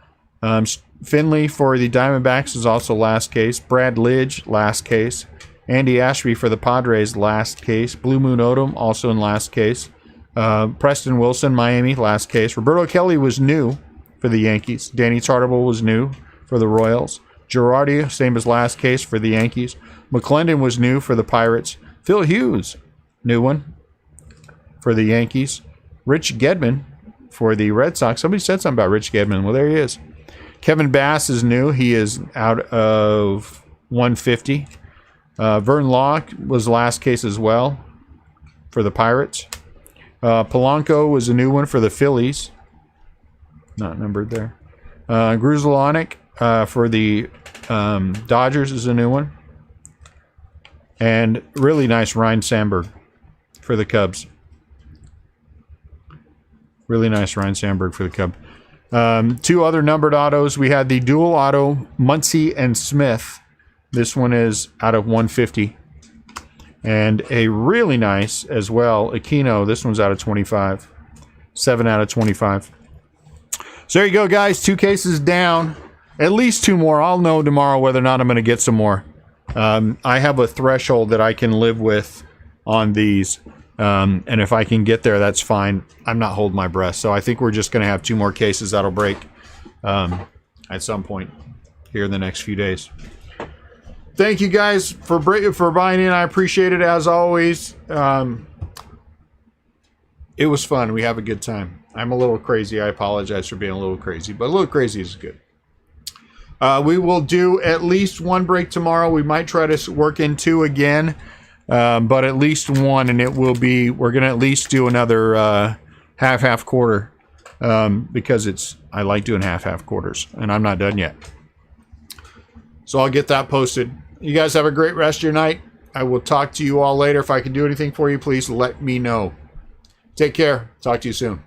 Finley for the Diamondbacks is also last case. Brad Lidge, last case. Andy Ashby for the Padres, last case. Blue Moon Odom, also in last case. Preston Wilson, Miami, last case. Roberto Kelly was new for the Yankees. Danny Tartabull was new for the Royals. Girardi, same as last case for the Yankees. McClendon was new for the Pirates. Phil Hughes, new one for the Yankees. Rich Gedman for the Red Sox. Somebody said something about Rich Gedman. Well, there he is. Kevin Bass is new. He is out of 150. Vern Locke was last case as well for the Pirates. Polanco was a new one for the Phillies. Not numbered there. Gruzelanek for the Dodgers is a new one. And really nice Ryan Sandberg for the Cubs. Really nice Ryan Sandberg for the Cubs. 2 other numbered autos. We had the dual auto Muncy and Smith. This one is out of 150. And a really nice as well Aquino. This one's out of 25. 7 out of 25. So there you go, guys. 2 cases down. At least 2 more. I'll know tomorrow whether or not I'm going to get some more. I have a threshold that I can live with on these. And if I can get there, that's fine. I'm not holding my breath. So I think we're just going to have 2 more cases that'll break at some point here in the next few days. Thank you guys for buying in. I appreciate it as always. It was fun. We have a good time. I'm a little crazy. I apologize for being a little crazy, but a little crazy is good. We will do at least 1 break tomorrow. We might try to work in 2 again, but at least 1, and it will be. We're going to at least do another half quarter because I like doing half quarters, and I'm not done yet. So I'll get that posted. You guys have a great rest of your night. I will talk to you all later. If I can do anything for you, please let me know. Take care. Talk to you soon.